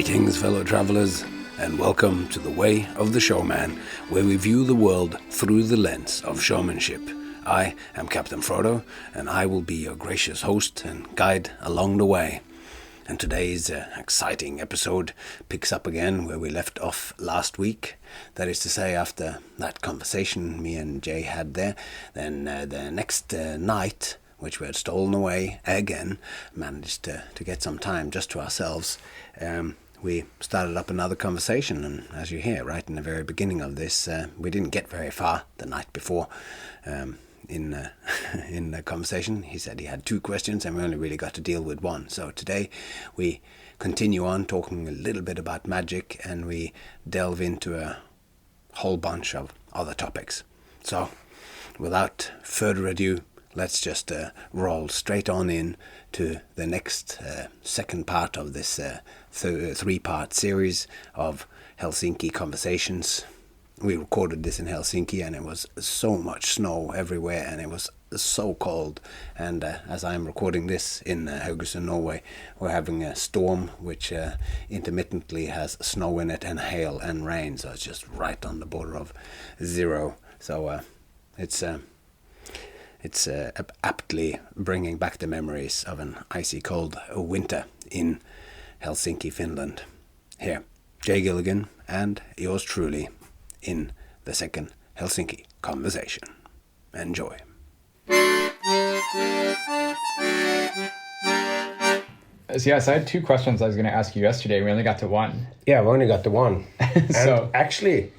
Greetings, fellow travelers, and welcome to The Way of the Showman, where we view the world through the lens of showmanship. I am Captain Frodo, and I will be your gracious host and guide along the way. And today's exciting episode picks up again where we left off last week. That is to say, after that conversation me and Jay had there, then the next night, which we had stolen away again, managed to get some time just to ourselves. We started up another conversation, and as you hear right in the very beginning of this, we didn't get very far the night before in the conversation. He said he had 2 questions, and we only really got to deal with one. So today we continue on talking a little bit about magic, and we delve into a whole bunch of other topics. So without further ado, let's just roll straight on in to the next second part of this 3-part series of Helsinki conversations. We recorded this in Helsinki, and it was so much snow everywhere, and it was so cold. And as I'm recording this in Haugesund, Norway, we're having a storm which intermittently has snow in it and hail and rain, so it's just right on the border of zero. So it's aptly bringing back the memories of an icy cold winter in Helsinki, Finland. Here, Jay Gilligan and yours truly in the second Helsinki conversation. Enjoy. So yes, I had 2 questions I was going to ask you yesterday. We only got to 1. Yeah, we only got to 1. So and actually,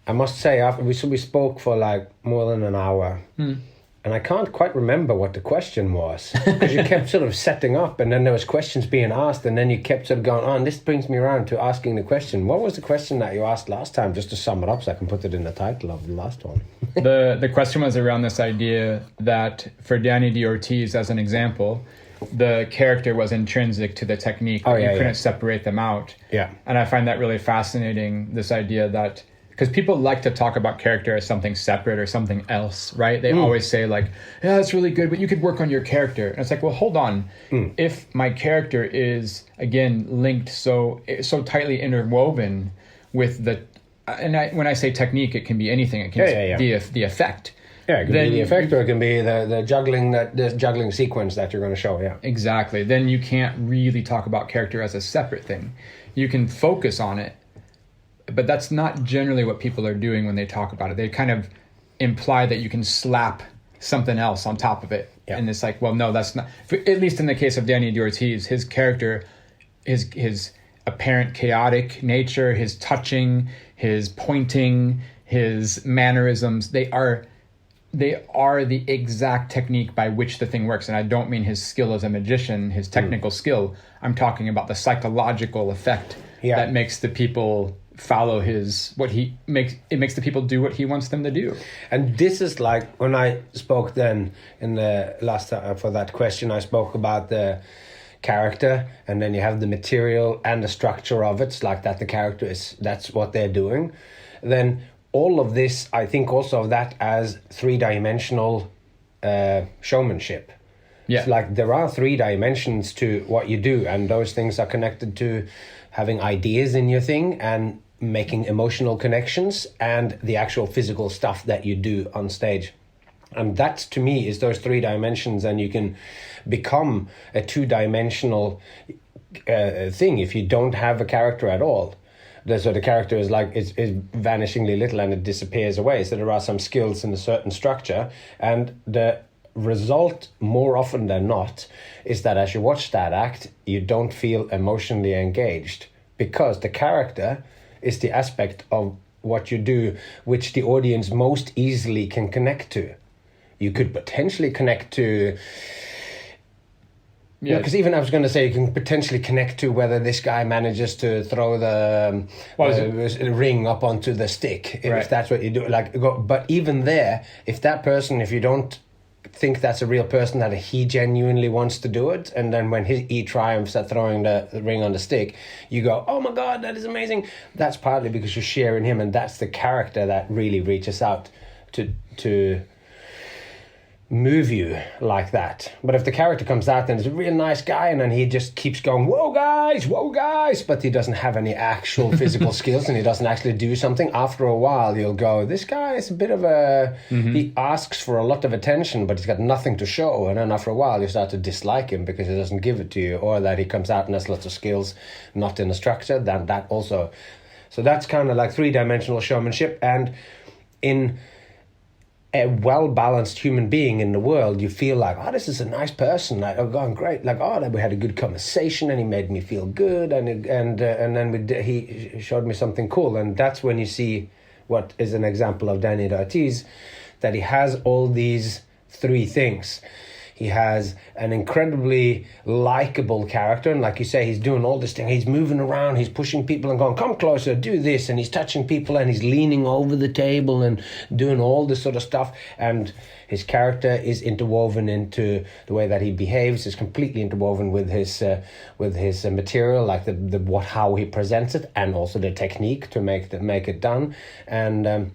I must say, after we spoke for like more than an hour, and I can't quite remember what the question was, because you kept sort of setting up, and then there was questions being asked, and then you kept sort of going on. This brings me around to asking the question. What was the question that you asked last time, just to sum it up so I can put it in the title of the last one? the question was around this idea that for Dani DaOrtiz, as an example, the character was intrinsic to the technique. You couldn't separate them out. Yeah. And I find that really fascinating, this idea that, because people like to talk about character as something separate or something else, right? They always say like, yeah, that's really good, but you could work on your character. And it's like, well, hold on. If my character is, again, linked so tightly interwoven with the, when I say technique, it can be anything. It can be the effect. Yeah, it can be the effect, or it can be the juggling sequence that you're going to show, yeah. Exactly. Then you can't really talk about character as a separate thing. You can focus on it, but that's not generally what people are doing when they talk about it. They kind of imply that you can slap something else on top of it. Yeah. And it's like, well, no, that's not, at least in the case of Dani DaOrtiz, his character, his apparent chaotic nature, his touching, his pointing, his mannerisms, they are the exact technique by which the thing works. And I don't mean his skill as a magician, his technical skill. I'm talking about the psychological effect that makes the people follow it makes the people do what he wants them to do. And this is like when I spoke then in the last time for that question, I spoke about the character, and then you have the material and the structure of it. It's like that the character that's what they're doing. Then all of this, I think also of that as 3-dimensional showmanship. Yeah. It's like there are 3 dimensions to what you do, and those things are connected to having ideas in your thing and making emotional connections and the actual physical stuff that you do on stage. And that, to me, is those 3 dimensions, and you can become a 2-dimensional thing if you don't have a character at all. So the character is like is vanishingly little, and it disappears away. So there are some skills in a certain structure, and the result, more often than not, is that as you watch that act, you don't feel emotionally engaged, because the character is the aspect of what you do which the audience most easily can connect to. You could potentially connect to... Yeah, because even I was going to say you can potentially connect to whether this guy manages to throw the ring up onto the stick, if that's what you do. But even there, if you don't think that's a real person, that he genuinely wants to do it, and then when he triumphs at throwing the ring on the stick, you go, oh my God, that is amazing. That's partly because you're sharing him, and that's the character that really reaches out to move you like that. But if the character comes out and is a real nice guy and then he just keeps going, whoa guys, but he doesn't have any actual physical skills and he doesn't actually do something, after a while you'll go, this guy is a bit of a, he asks for a lot of attention but he's got nothing to show, and then after a while you start to dislike him because he doesn't give it to you, or that he comes out and has lots of skills not in the structure, then that also. So that's kind of like three-dimensional showmanship. And in a well-balanced human being in the world, you feel like, oh, this is a nice person, like, oh, going great, like, oh, we had a good conversation and he made me feel good, and then he showed me something cool. And that's when you see what is an example of Dani DaOrtiz, that he has all these three things. He has an incredibly likable character, and like you say, he's doing all this thing. He's moving around, he's pushing people and going, come closer, do this, and he's touching people and he's leaning over the table and doing all this sort of stuff. And his character is interwoven into the way that he behaves, is completely interwoven with his material, like how he presents it, and also the technique to make it done. And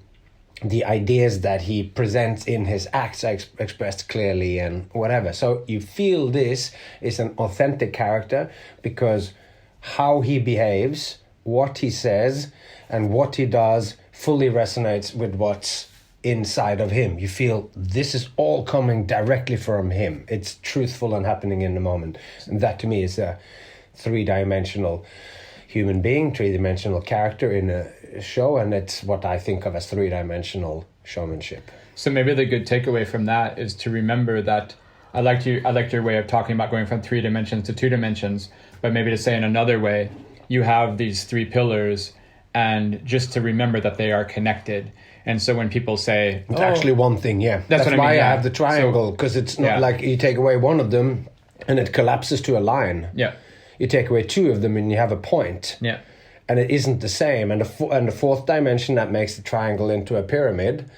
the ideas that he presents in his acts are expressed clearly and whatever. So you feel this is an authentic character because how he behaves, what he says, and what he does fully resonates with what's inside of him. You feel this is all coming directly from him. It's truthful and happening in the moment. And that to me is a three-dimensional human being, three-dimensional character in a show, and it's what I think of as three-dimensional showmanship. So maybe the good takeaway from that is to remember that I liked your way of talking about going from 3 dimensions to 2 dimensions, but maybe to say in another way, you have these 3 pillars, and just to remember that they are connected. And so when people say, it's actually one thing, yeah. That's why I have the triangle, because it's not like you take away one of them and it collapses to a line. Yeah. You take away 2 of them and you have a point. Yeah. And it isn't the same. And the fourth dimension that makes the triangle into a pyramid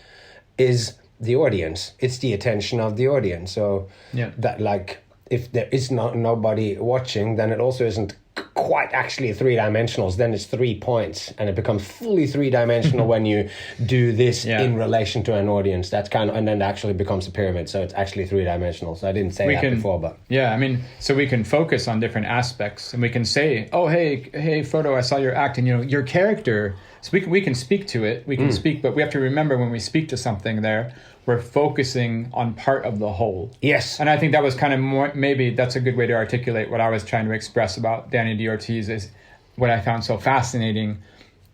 is the audience. It's the attention of the audience. So that, like, if there is nobody watching, then it also isn't quite actually 3-dimensional. Then it's 3 points, and it becomes fully 3-dimensional when you do this in relation to an audience. That's kind of, and then it actually becomes a pyramid. So it's actually 3-dimensional. So I didn't say that before, but I mean, so we can focus on different aspects, and we can say, oh, hey, Frodo, I saw your act, and your character. So we can speak to it. We can speak, but we have to remember when we speak to something there, we're focusing on part of the whole. Yes. And I think that was kind of more, maybe that's a good way to articulate what I was trying to express about Dani DaOrtiz. Is what I found so fascinating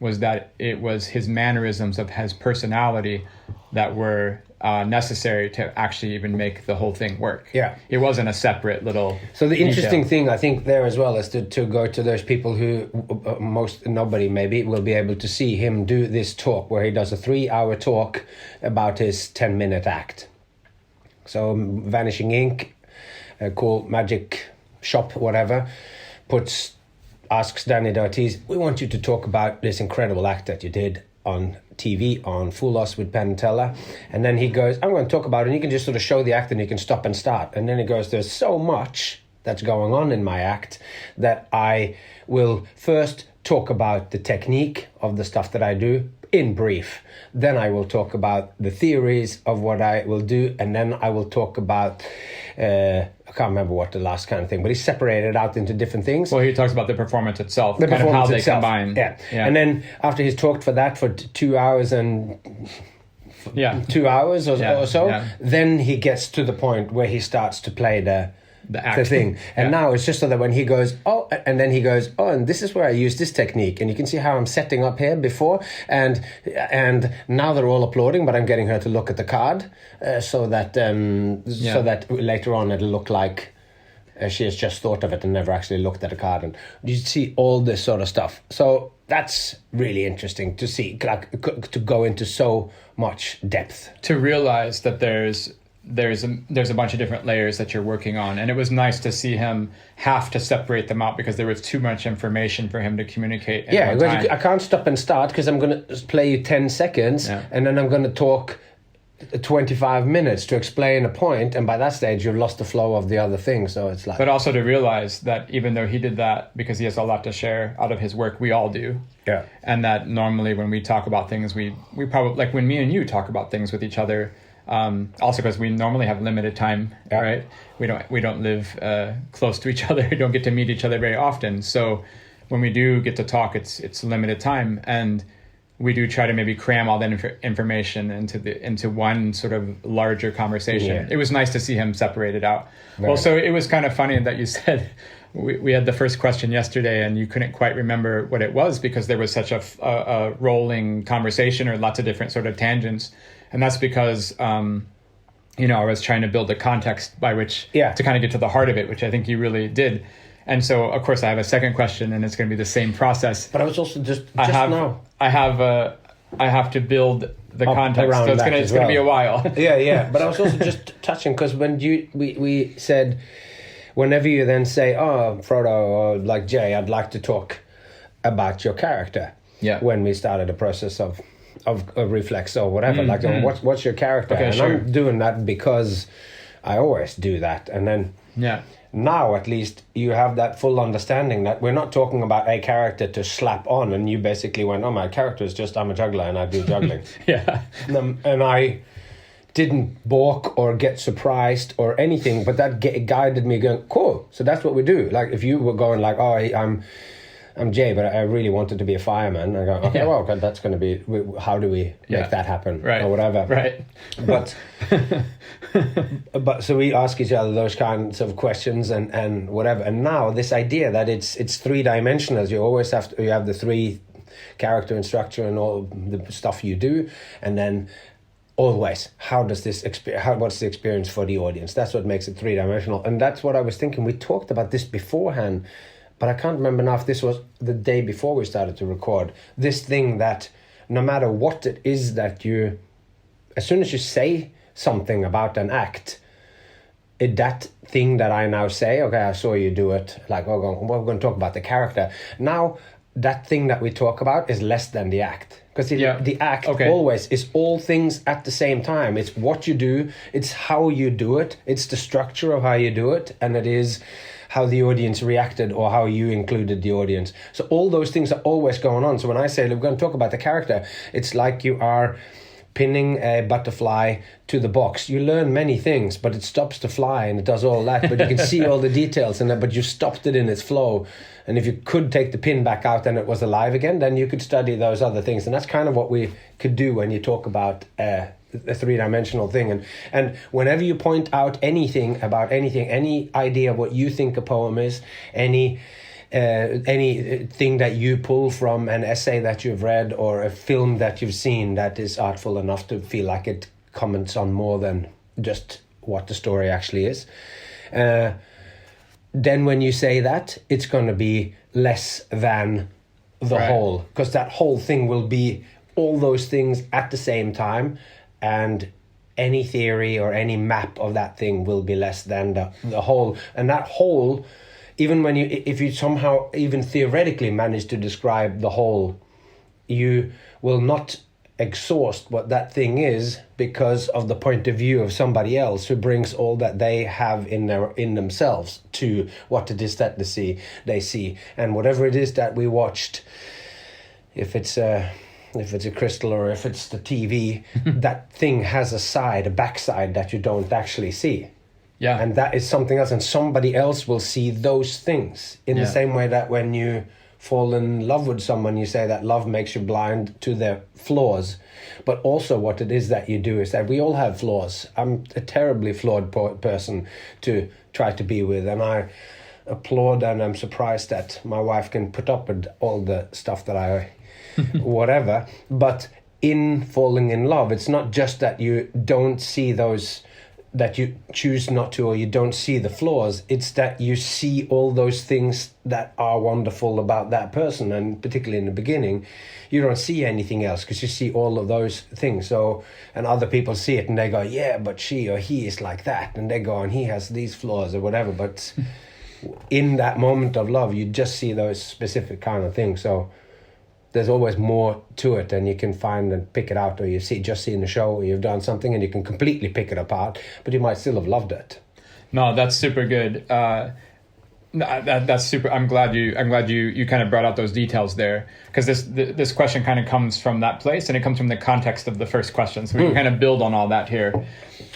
was that it was his mannerisms of his personality that were necessary to actually even make the whole thing work. Yeah. It wasn't a separate little So the interesting detail. thing I think there as well is to go to those people who nobody maybe will be able to see him do this talk where he does a 3-hour talk about his 10-minute act. So Vanishing Ink, a cool magic shop, whatever, asks Dani DaOrtiz, we want you to talk about this incredible act that you did on TV on Fool Us with Penn and Teller. And then he goes, I'm going to talk about it, and you can just sort of show the act and you can stop and start. And then he goes, there's so much that's going on in my act that I will first talk about the technique of the stuff that I do in brief. Then I will talk about the theories of what I will do, and then I will talk about I can't remember what the last kind of thing, but he separated it out into different things. Well, he talks about the performance itself, the kind performance of how itself. they combine. Yeah. And then after he's talked for that for 2 hours and 2 hours or so, then he gets to the point where he starts to play the thing. And now it's just so that when he goes, and then he goes, and this is where I use this technique. And you can see how I'm setting up here before. And now they're all applauding, but I'm getting her to look at the card so that later on it'll look like she has just thought of it and never actually looked at the card. And you see all this sort of stuff. So that's really interesting to see, like, to go into so much depth. To realize that there's a bunch of different layers that you're working on, and it was nice to see him have to separate them out because there was too much information for him to communicate. I can't stop and start because I'm going to play you 10 seconds and then I'm going to talk 25 minutes to explain a point, and by that stage you've lost the flow of the other thing. So it's like, but also to realize that even though he did that because he has a lot to share out of his work, we all do. Yeah. And that normally when we talk about things, we probably, like when me and you talk about things with each other, Also because we normally have limited time, right? We don't live close to each other. We don't get to meet each other very often. So when we do get to talk, it's limited time, and we do try to maybe cram all that information into one sort of larger conversation. Yeah. It was nice to see him separated out. Right. Well, so it was kind of funny that you said we had the first question yesterday and you couldn't quite remember what it was because there was such a rolling conversation or lots of different sort of tangents. And that's because, I was trying to build a context by which to kind of get to the heart of it, which I think you really did. And so, of course, I have a second question, and it's going to be the same process. But I was also just I have to build the context, so it's going to be a while. Yeah. But I was also just touching because when we said, whenever you then say, "Oh, Frodo," or like Jay, I'd like to talk about your character. Yeah. When we started the process of reflex or whatever, what's your character? Okay, and I'm doing that because I always do that, and then now at least you have that full understanding that we're not talking about a character to slap on, and you basically went, "Oh, my character is just I'm a juggler and I do juggling." And I didn't balk or get surprised or anything, but that guided me going, cool, so that's what we do. Like if you were going like, "Oh, I'm Jay, but I really wanted to be a fireman," I go, okay, well, that's going to be, how do we make that happen, or whatever, right? But so we ask each other those kinds of questions and whatever. And now this idea that it's three-dimensional, you always have the three character and structure and all the stuff you do, and then always what's the experience for the audience? That's what makes it three-dimensional. And that's what I was thinking. We talked about this beforehand, but I can't remember now if this was the day before we started to record. This thing that no matter what it is that as soon as you say something about an act, that thing that I now say, okay, I saw you do it, like we're going to talk about the character. Now, that thing that we talk about is less than the act. Because the act always is all things at the same time. It's what you do, it's how you do it, it's the structure of how you do it, and it is how the audience reacted or how you included the audience. So all those things are always going on. So when I say, look, we're going to talk about the character, it's like you are pinning a butterfly to the box. You learn many things, but it stops to fly and it does all that, but you can see all the details in it, but you stopped it in its flow. And if you could take the pin back out and it was alive again, then you could study those other things. And that's kind of what we could do when you talk about a three-dimensional thing. And whenever you point out anything about anything, any idea what you think a poem is, anything that you pull from an essay that you've read or a film that you've seen that is artful enough to feel like it comments on more than just what the story actually is, then when you say that, it's going to be less than the whole, because that whole thing will be all those things at the same time, and any theory or any map of that thing will be less than the whole. And that whole, even if you somehow even theoretically manage to describe the whole, you will not exhaust what that thing is because of the point of view of somebody else who brings all that they have in themselves to what it is that they see. And whatever it is that we watched, if it's a crystal or if it's the TV, that thing has a backside that you don't actually see. Yeah. And that is something else, and somebody else will see those things in the same way that when you fall in love with someone, you say that love makes you blind to their flaws. But also what it is that you do is that we all have flaws. I'm a terribly flawed person to try to be with, and I applaud and I'm surprised that my wife can put up with all the stuff that I whatever. But in falling in love, it's not just that you don't see those, that you choose not to, or you don't see the flaws. It's that you see all those things that are wonderful about that person, and particularly in the beginning you don't see anything else because you see all of those things. So, and other people see it and they go, yeah, but she or he is like that, and they go, and he has these flaws or whatever. But in that moment of love, you just see those specific kind of things. So there's always more to it, and you can find and pick it out, or you just see in the show, or you've done something and you can completely pick it apart, but you might still have loved it. No, that's super good. That's super. I'm glad you kind of brought out those details there, because this question kind of comes from that place, and it comes from the context of the first question. So we can kind of build on all that here.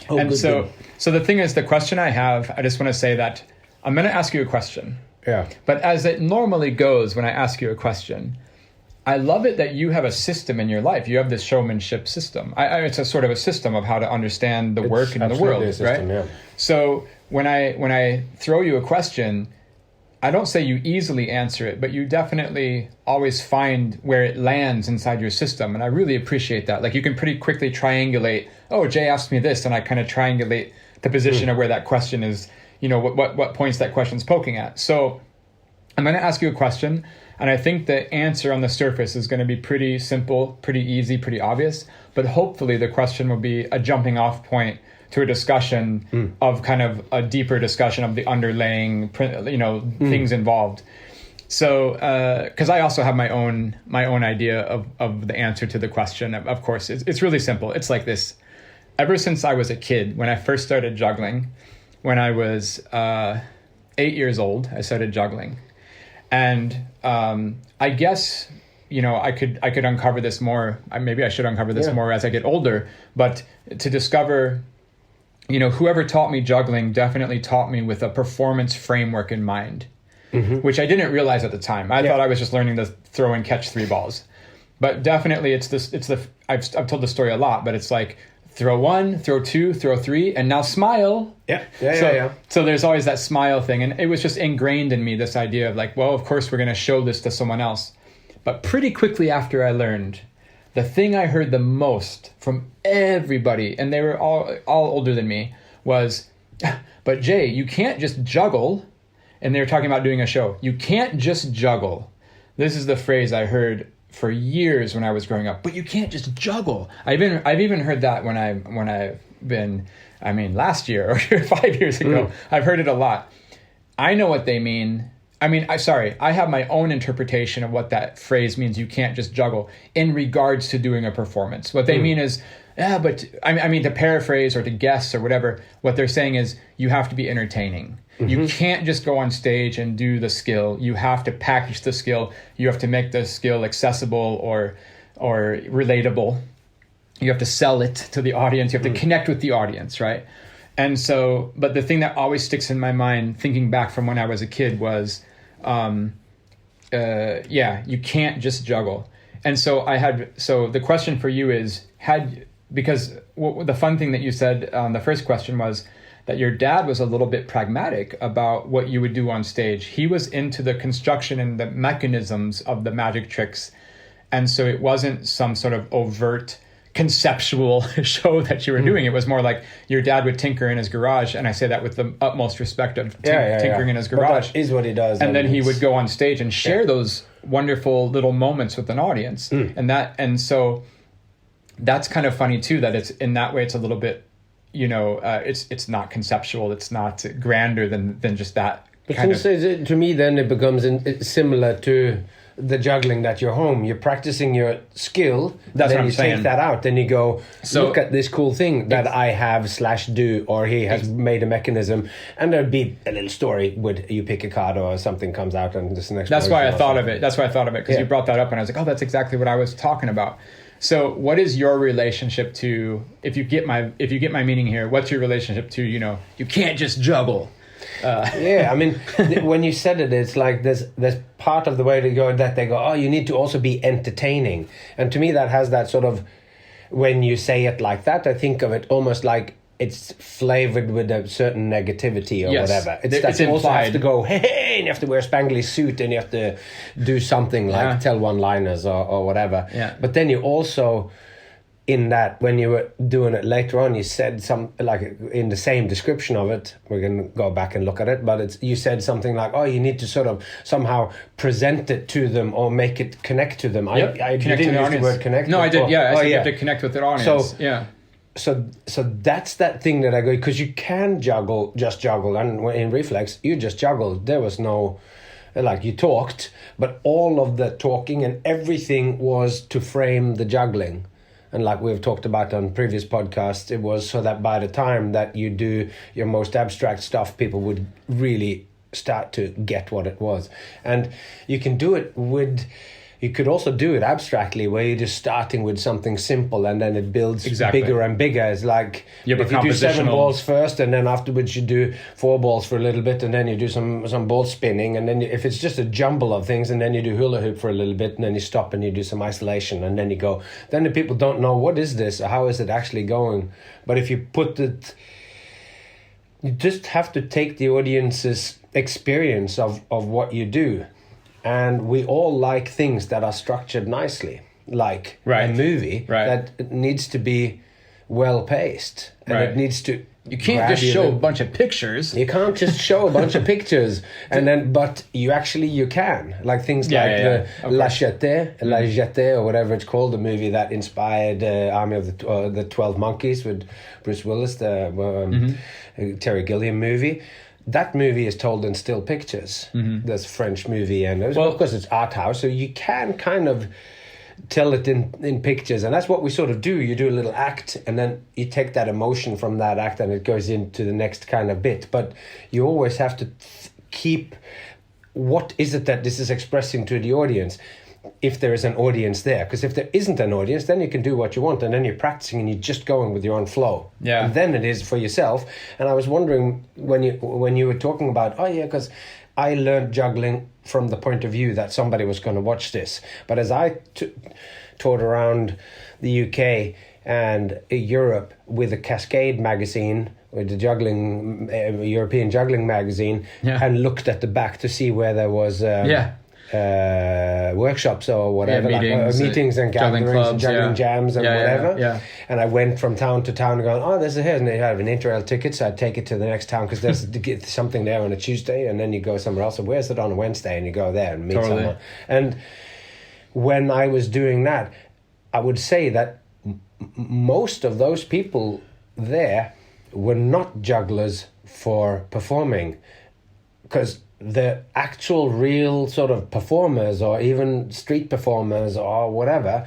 Oh, and good, so good. so the thing is, the question I have, I just want to say that I'm going to ask you a question. Yeah. But as it normally goes when I ask you a question, I love it that you have a system in your life. You have this showmanship system. It's a sort of a system of how to understand the work in the world, a system, right? Yeah. So when I throw you a question, I don't say you easily answer it, but you definitely always find where it lands inside your system. And I really appreciate that. Like, you can pretty quickly triangulate, oh, Jay asked me this, and I kind of triangulate the position of where that question is, what points that question's poking at. So I'm going to ask you a question, and I think the answer on the surface is going to be pretty simple, pretty easy, pretty obvious. But hopefully the question will be a jumping off point to a discussion of kind of a deeper discussion of the underlying, things involved. So, because I also have my own idea of the answer to the question. Of course, it's really simple. It's like this. Ever since I was a kid, when I first started juggling, when I was 8 years old, I started juggling. And I guess, I could uncover this more. Maybe I should uncover this more as I get older. But to discover, whoever taught me juggling definitely taught me with a performance framework in mind, which I didn't realize at the time. I thought I was just learning to throw and catch 3 balls. But definitely I've told the story a lot, but it's like, throw 1, throw 2, throw 3, and now smile. Yeah. So there's always that smile thing. And it was just ingrained in me, this idea of like, well, of course we're going to show this to someone else. But pretty quickly after I learned, the thing I heard the most from everybody, and they were all older than me, was, but Jay, you can't just juggle. And they were talking about doing a show. You can't just juggle. This is the phrase I heard for years when I was growing up. But you can't just juggle. I've even heard that when I've been, last year or 5 years ago. I've heard it a lot. I know what they mean. I have my own interpretation of what that phrase means. You can't just juggle in regards to doing a performance. What they mean is, to paraphrase or to guess or whatever, what they're saying is you have to be entertaining. You can't just go on stage and do the skill. You have to package the skill. You have to make the skill accessible or relatable. You have to sell it to the audience. You have to connect with the audience, right? And so, but the thing that always sticks in my mind, thinking back from when I was a kid, was, you can't just juggle. And so the question for you is, because the fun thing that you said on the first question was that your dad was a little bit pragmatic about what you would do on stage. He was into the construction and the mechanisms of the magic tricks. And so it wasn't some sort of overt conceptual show that you were doing. It was more like your dad would tinker in his garage, and I say that with the utmost respect of tinkering in his garage. But that is what he does. And then he would go on stage and share those wonderful little moments with an audience. And so that's kind of funny too, that it's in that way, it's a little bit, it's not conceptual, it's not grander than just that. But to me, then it becomes similar to the juggling that you're home. You're practicing your skill. That's then what I'm you saying. take that out. Then you go, look at this cool thing that I have /do, or he has made a mechanism. And there'd be a little story with you pick a card or something comes out and this next. That's why I thought of it. Because you brought that up and I was like, oh, that's exactly what I was talking about. So what is your relationship to, if you get my meaning here, what's your relationship to, you can't just juggle? When you said it, it's like there's part of the way to go that they go, oh, you need to also be entertaining. And to me, that has that sort of, when you say it like that, I think of it almost like it's flavored with a certain negativity or whatever. It's you also have to go, hey, and you have to wear a spangly suit and you have to do something like tell one-liners or whatever. Yeah. But then you also, in that, when you were doing it later on, you said some, like in the same description of it, we're going to go back and look at it, but you said something like, oh, you need to sort of somehow present it to them or make it connect to them. Yep. I didn't use the word connect. No, I did, I said you have to connect with their audience. So that's that thing that I go, because you can just juggle, and in reflex, you just juggled. There was no, like, you talked, but all of the talking and everything was to frame the juggling. And like we've talked about on previous podcasts, it was so that by the time that you do your most abstract stuff, people would really start to get what it was. And you can do it with, you could also do it abstractly, where you're just starting with something simple and then it builds bigger and bigger. It's like if you do 7 balls first and then afterwards you do 4 balls for a little bit and then you do some ball spinning, and then if it's just a jumble of things, and then you do hula hoop for a little bit and then you stop and you do some isolation and then you go. Then the people don't know, what is this? How is it actually going? But if you put it, you just have to take the audience's experience of what you do. And we all like things that are structured nicely, like a movie that needs to be well paced, and it needs to. You can't just show a bunch of pictures. You can't just show a bunch of pictures, and then but you can, like things like the La Jetée, or whatever it's called, the movie that inspired Army of the 12 Monkeys with Bruce Willis, the Terry Gilliam movie. That movie is told in still pictures. There's a French movie, and of course it's art house, so you can kind of tell it in pictures, and that's what we sort of do. You do a little act, and then you take that emotion from that act, and it goes into the next kind of bit. But you always have to keep, what is it that this is expressing to the audience, if there is an audience there. Because if there isn't an audience, then you can do what you want, and then you're practicing and you're just going with your own flow. Yeah. And then it is for yourself. And I was wondering when you were talking about, because I learned juggling from the point of view that somebody was going to watch this. But as I toured around the UK and Europe with a Cascade magazine, with the juggling European juggling magazine, and looked at the back to see where there was workshops or whatever, meetings and gatherings clubs, and juggling jams and whatever. And I went from town to town going, there's a here, and they have an interrail ticket, so I'd take it to the next town because there's something there on a Tuesday, and then you go somewhere else. So where's it on a Wednesday? And you go there and meet someone. And when I was doing that, I would say that most of those people there were not jugglers for performing, because the actual real sort of performers, or even street performers or whatever,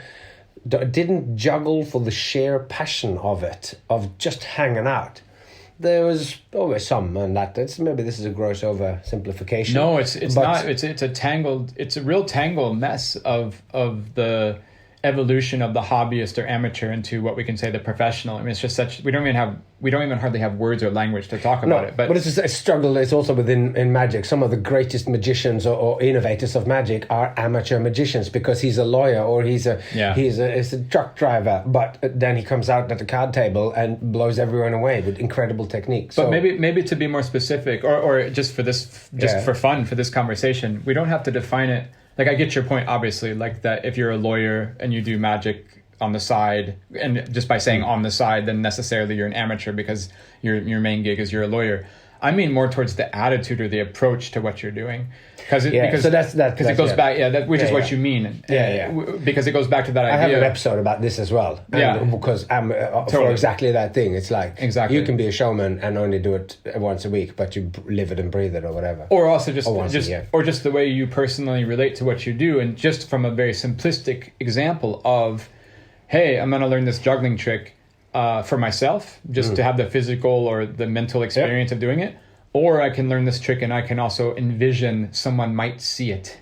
didn't juggle for the sheer passion of it, of just hanging out. There was always some, and maybe this is a gross oversimplification. No, it's not. It's a real tangled mess of the evolution of the hobbyist or amateur into what we can say the professional. I mean, it's just such, we don't even hardly have words or language to talk about it. But it's just a struggle. It's also in magic. Some of the greatest magicians or innovators of magic are amateur magicians, because he's a lawyer or he's a truck driver, but then he comes out at the card table and blows everyone away with incredible techniques. But maybe to be more specific, or just for this, for fun, for this conversation, we don't have to define it. Like, I get your point, obviously, like that if you're a lawyer and you do magic on the side, and just by saying on the side, then necessarily you're an amateur because your main gig is you're a lawyer. I mean more towards the attitude or the approach to what you're doing. Because it goes back, which is what you mean. Because it goes back to that idea. I have an episode about this as well. Because for exactly that thing. It's like, you can be a showman and only do it once a week, but you live it and breathe it or whatever. Or also just the way you personally relate to what you do. And just from a very simplistic example of, hey, I'm going to learn this juggling trick for myself, just to have the physical or the mental experience of doing it. Or I can learn this trick and I can also envision someone might see it.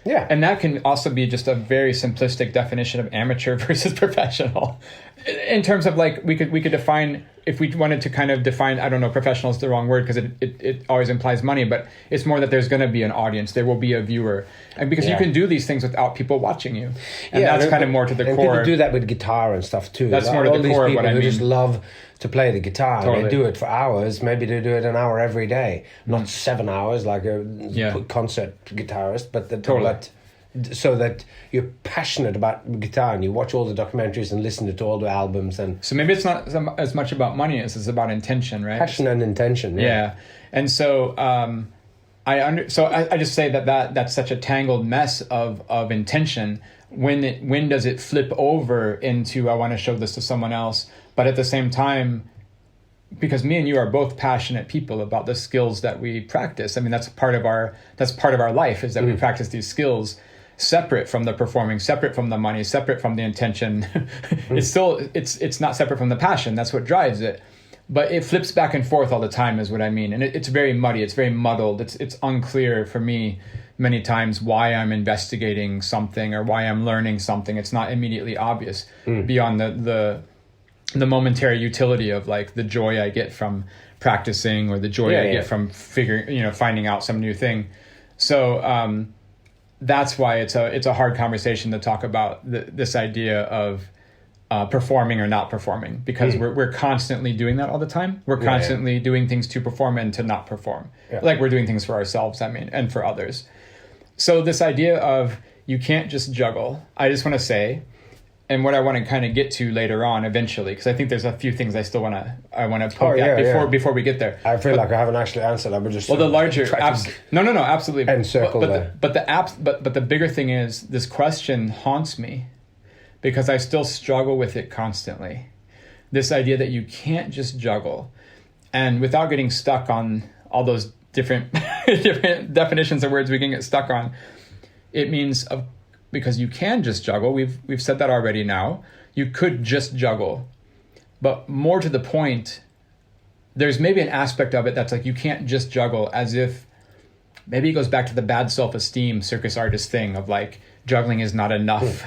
Yeah. And that can also be just a very simplistic definition of amateur versus professional. In terms of, like, we could define, if we wanted to kind of define, I don't know, professional is the wrong word because it always implies money, but it's more that there's going to be an audience, there will be a viewer. And because you can do these things without people watching you. And that's kind of more to the core. People do that with guitar and stuff too. That's more to the core of what I mean. All these people who just love to play the guitar. Totally. They do it for hours. Maybe they do it an hour every day. Not 7 hours like a concert guitarist, but so that you're passionate about guitar and you watch all the documentaries and listen to all the albums. And so maybe it's not as much about money as it's about intention, right? Passion and intention. Yeah. And so I just say that's such a tangled mess of intention. When does it flip over into, I want to show this to someone else, but at the same time, because me and you are both passionate people about the skills that we practice. I mean, that's part of our life, is that we practice these skills separate from the performing, separate from the money, separate from the intention. It's not separate from the passion. That's what drives it. But it flips back and forth all the time is what I mean. And it's very muddy. It's very muddled. It's unclear for me many times why I'm investigating something or why I'm learning something. It's not immediately obvious beyond the momentary utility of like the joy I get from practicing or the joy I get from finding out some new thing. So that's why it's a hard conversation to talk about this idea of performing or not performing, because we're constantly doing that all the time. We're constantly doing things to perform and to not perform. Like we're doing things for ourselves, and for others. So this idea of you can't just juggle, I just want to say, and what I want to kind of get to later on eventually, because I think there's a few things I still want to poke at before we get there. I feel like I haven't actually answered. I would just the larger absolutely. And circle but the bigger thing is this question haunts me because I still struggle with it constantly. This idea that you can't just juggle, and without getting stuck on all those different different definitions of words we can get stuck on, it means because you can just juggle. We've said that already now. You could just juggle. But more to the point, there's maybe an aspect of it that's like you can't just juggle, as if maybe it goes back to the bad self-esteem circus artist thing of like juggling is not enough.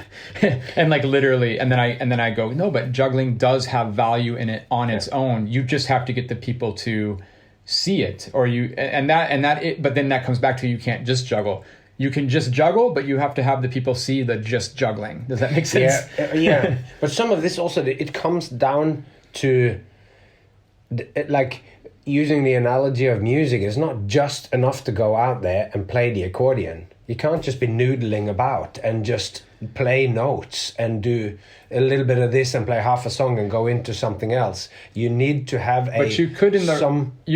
And like literally, and then I go, no, but juggling does have value in it on its own. You just have to get the people to see it, but then that comes back to you can't just juggle. You can just juggle, but you have to have the people see the just juggling. Does that make sense? Yeah. But some of this also, it comes down to like using the analogy of music. It's not just enough to go out there and play the accordion. You can't just be noodling about and just play notes and do a little bit of this and play half a song and go into something else. You need to have you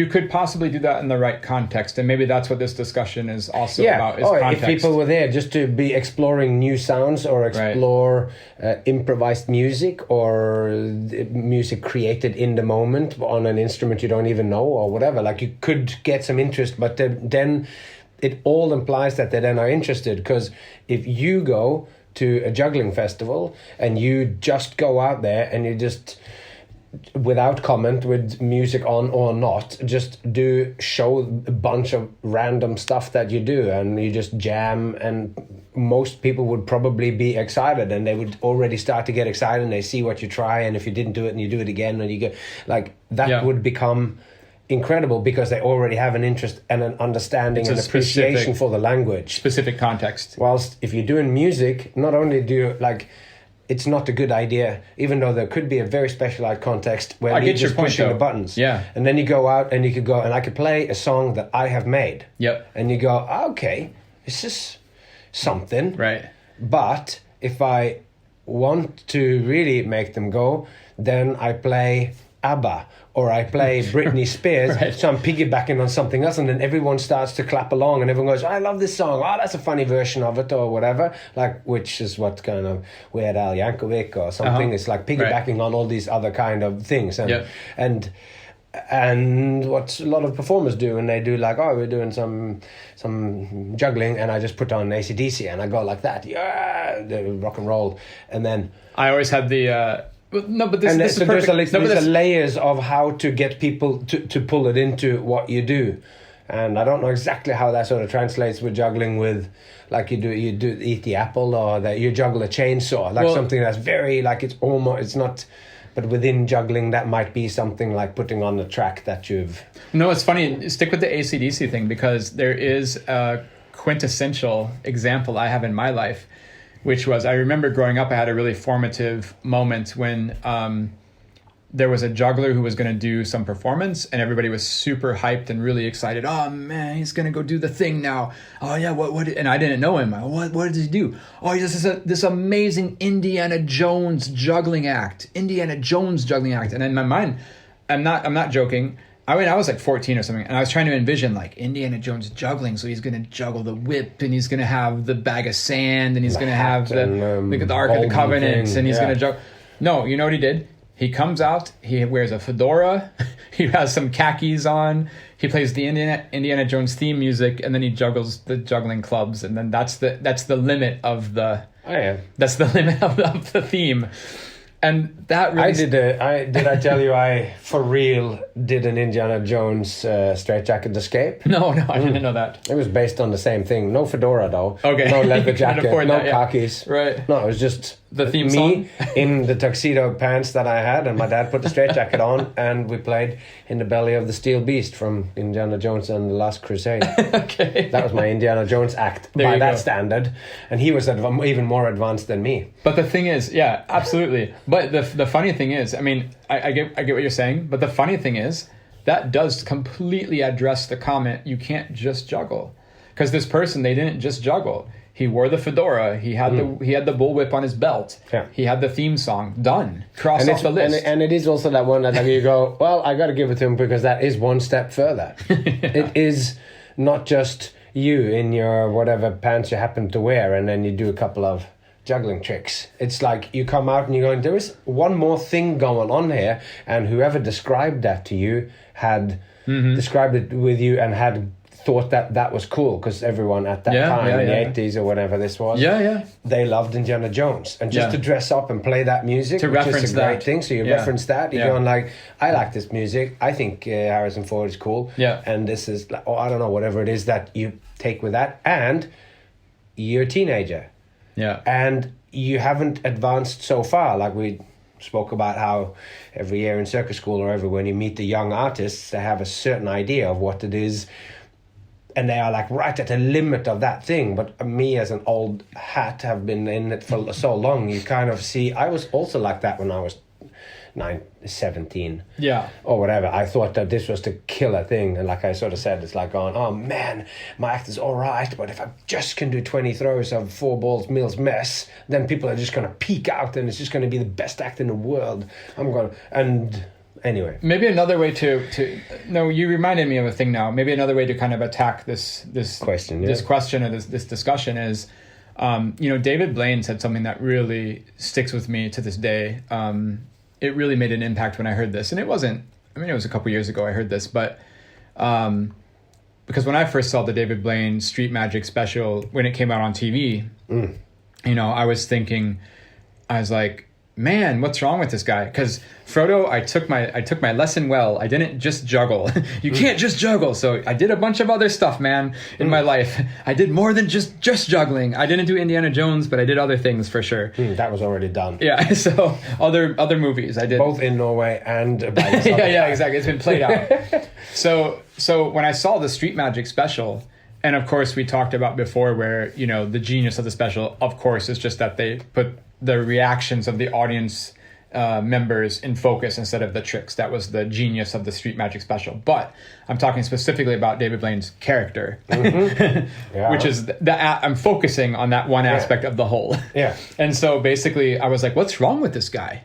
could possibly do that in the right context, and maybe that's what this discussion is also about. Is context. If people were there just to be exploring new sounds or explore improvised music or music created in the moment on an instrument you don't even know or whatever, like you could get some interest, but then it all implies that they then are interested, because if you go to a juggling festival and you just go out there and you just, without comment, with music on or not, just show a bunch of random stuff that you do and you just jam, and most people would probably be excited and they would already start to get excited and they see what you try, and if you didn't do it and you do it again and you go like that would become incredible because they already have an interest and an understanding and appreciation for the language. Specific context. Whilst if you're doing music, not only do you like, it's not a good idea, even though there could be a very specialized context where you're just pushing the buttons. Yeah. And then you go out and you could go, and I could play a song that I have made. Yep. And you go, okay, this is something. Right. But if I want to really make them go, then I play ABBA or I play Britney Spears. Right. So I'm piggybacking on something else, and then everyone starts to clap along and everyone goes, I love this song, oh, that's a funny version of it or whatever, like, which is what kind of Weird Al Yankovic or something. It's like piggybacking on all these other kind of things, and what a lot of performers do, and they do like, oh, we're doing some juggling, and I just put on AC/DC and I go like that, the rock and roll, and then I always had the no, but this is perfect. There's layers of how to get people to pull it into what you do, and I don't know exactly how that sort of translates with juggling, with like you do eat the apple, or that you juggle a chainsaw, like something that's very like it's not. But within juggling, that might be something like putting on a track that you've... No, it's funny. Stick with the AC/DC thing, because there is a quintessential example I have in my life, which was, I remember growing up, I had a really formative moment when there was a juggler who was going to do some performance, and everybody was super hyped and really excited. Oh man, he's going to go do the thing now. Oh yeah, what? And I didn't know him. What did he do? Oh, he does this amazing Indiana Jones juggling act. And in my mind, I'm not joking. I mean, I was like 14 or something, and I was trying to envision like Indiana Jones juggling. So he's going to juggle the whip, and he's going to have the bag of sand, and he's going to have the Ark of the Covenant, and he's going to juggle. No, you know what he did? He comes out, he wears a fedora, he has some khakis on, he plays the Indiana Jones theme music, and then he juggles the juggling clubs, and then that's the limit of the that's the limit of the theme. And that really... Did I tell you I, for real, did an Indiana Jones straitjacket escape? No, I didn't know that. It was based on the same thing. No fedora, though. Okay. No leather jacket, no that, khakis. Right. No, it was just the theme me song? in the tuxedo pants that I had, and my dad put the straitjacket on, and we played in the belly of the steel beast from Indiana Jones and the Last Crusade. Okay. That was my Indiana Jones act by that standard. And he was even more advanced than me. But the thing is, yeah, absolutely. But the funny thing is, I mean, I get what you're saying, but the funny thing is, that does completely address the comment, you can't just juggle. Because this person, they didn't just juggle. He wore the fedora. He had the bullwhip on his belt. Yeah. He had the theme song. Done. Cross off the list. And it is also that one that like, you go, well, I got to give it to him because that is one step further. It is not just you in your whatever pants you happen to wear and then you do a couple of juggling tricks. It's like you come out and you're going, there is one more thing going on here, and whoever described that to you had described it with you and had thought that was cool, because everyone at that time in the 80s or whatever this was, they loved Indiana Jones, and just to dress up and play that music, to which reference is a great thing. So you reference that, you're going like, I like this music, I think Harrison Ford is cool, and this is like, I don't know, whatever it is that you take with that, and you're a teenager, and you haven't advanced so far. Like we spoke about how every year in circus school or everywhere, when you meet the young artists, they have a certain idea of what it is, and they are like right at the limit of that thing. But me as an old hat have been in it for so long, you kind of see, I was also like that when I was 17 or whatever. I thought that this was the killer thing, and like I sort of said, it's like going, oh man, my act is all right, but if I just can do 20 throws of 4 balls Mills mess, then people are just going to peek out and it's just going to be the best act in the world. Anyway, maybe another way to no, you reminded me of a thing now. Maybe another way to kind of attack this question, this question or this discussion is, David Blaine said something that really sticks with me to this day. It really made an impact when I heard this, and it was a couple years ago I heard this, but because when I first saw the David Blaine Street Magic special when it came out on TV, I was thinking, I was like, man, what's wrong with this guy? Because Frodo, I took my lesson well. I didn't just juggle. You can't just juggle. So I did a bunch of other stuff, man, in my life. I did more than just juggling. I didn't do Indiana Jones, but I did other things for sure. That was already done. Yeah. So other movies I did both in Norway and yeah, exactly. It's been played out. So when I saw the Street Magic special, and of course we talked about before where the genius of the special, of course, is just that they put the reactions of the audience members in focus instead of the tricks. That was the genius of the Street Magic special. But I'm talking specifically about David Blaine's character, which is that I'm focusing on that one aspect of the whole. Yeah. And so basically I was like, what's wrong with this guy?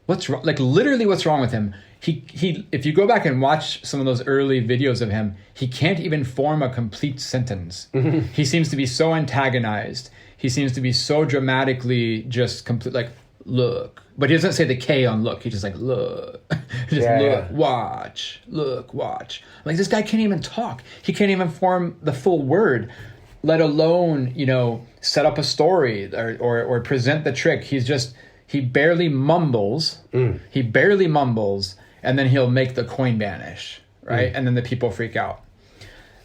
What's wrong? Like literally what's wrong with him? He if you go back and watch some of those early videos of him, he can't even form a complete sentence. He seems to be so antagonized. He seems to be so dramatically just complete, like, look. But he doesn't say the K on look. He's just like, look. Look, watch. Look, watch. Like, this guy can't even talk. He can't even form the full word, let alone, set up a story or present the trick. He barely mumbles. He barely mumbles, and then he'll make the coin vanish, right? And then the people freak out.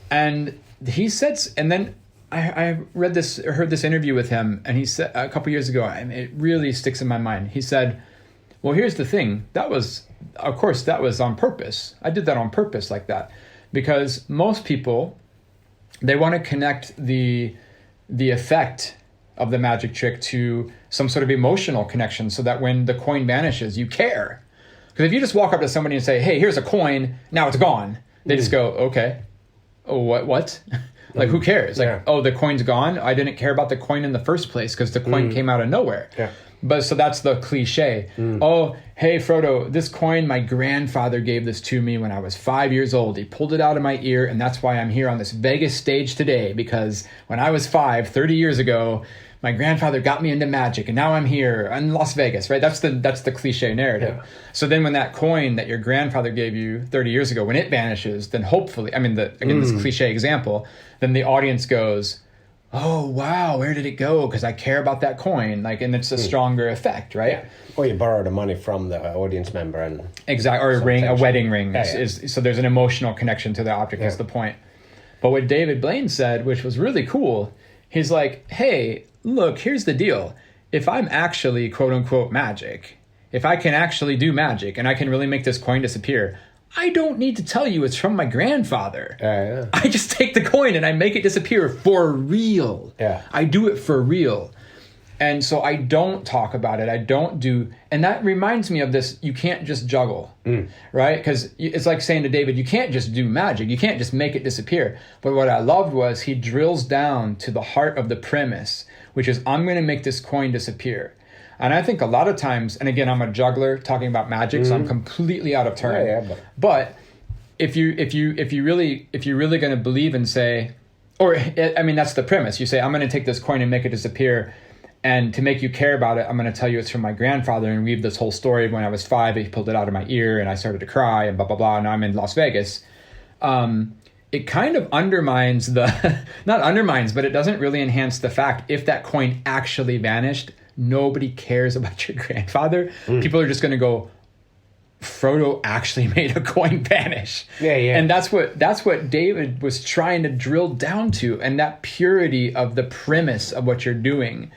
And he says, and then I heard this interview with him, and he said a couple years ago, and it really sticks in my mind. He said, well, here's the thing. That was on purpose. I did that on purpose like that, because most people, they want to connect the effect of the magic trick to some sort of emotional connection, so that when the coin vanishes, you care. Because if you just walk up to somebody and say, hey, here's a coin, now it's gone, they just go, okay. Oh, what? Like, who cares? Like, oh, the coin's gone. I didn't care about the coin in the first place because the coin came out of nowhere. Yeah. But so that's the cliche. Oh, hey, Frodo, this coin, my grandfather gave this to me when I was 5 years old. He pulled it out of my ear, and that's why I'm here on this Vegas stage today, because when I was 30 years ago, my grandfather got me into magic, and now I'm here in Las Vegas, right? That's the cliche narrative. Yeah. So then when that coin that your grandfather gave you 30 years ago, when it vanishes, then hopefully, this cliche example, then the audience goes, oh wow, where did it go? Because I care about that coin, like, and it's a stronger effect, right? Yeah. Or you borrow the money from the audience member and exactly, or a ring, a wedding ring. Yeah, is so there's an emotional connection to the object. That's the point. But what David Blaine said, which was really cool, he's like, hey, look, here's the deal. If I'm actually quote unquote magic, if I can actually do magic and I can really make this coin disappear, I don't need to tell you it's from my grandfather. yeah. I just take the coin and I make it disappear for real. Yeah. I do it for real. And so I don't talk about it. I don't do, and that reminds me of this, you can't just juggle, right? Because it's like saying to David, you can't just do magic. You can't just make it disappear. But what I loved was he drills down to the heart of the premise, which is I'm going to make this coin disappear. And I think a lot of times, and again, I'm a juggler talking about magic, so I'm completely out of turn. But if you're really going to believe and say, or I mean, that's the premise. You say, I'm going to take this coin and make it disappear. And to make you care about it, I'm going to tell you it's from my grandfather and weave this whole story. When I was 5, he pulled it out of my ear and I started to cry and blah, blah, blah. And now I'm in Las Vegas. It kind of undermines not undermines, but it doesn't really enhance the fact if that coin actually vanished, nobody cares about your grandfather. People are just going to go, Frodo actually made a coin vanish. Yeah. And that's what David was trying to drill down to. And that purity of the premise of what you're doing,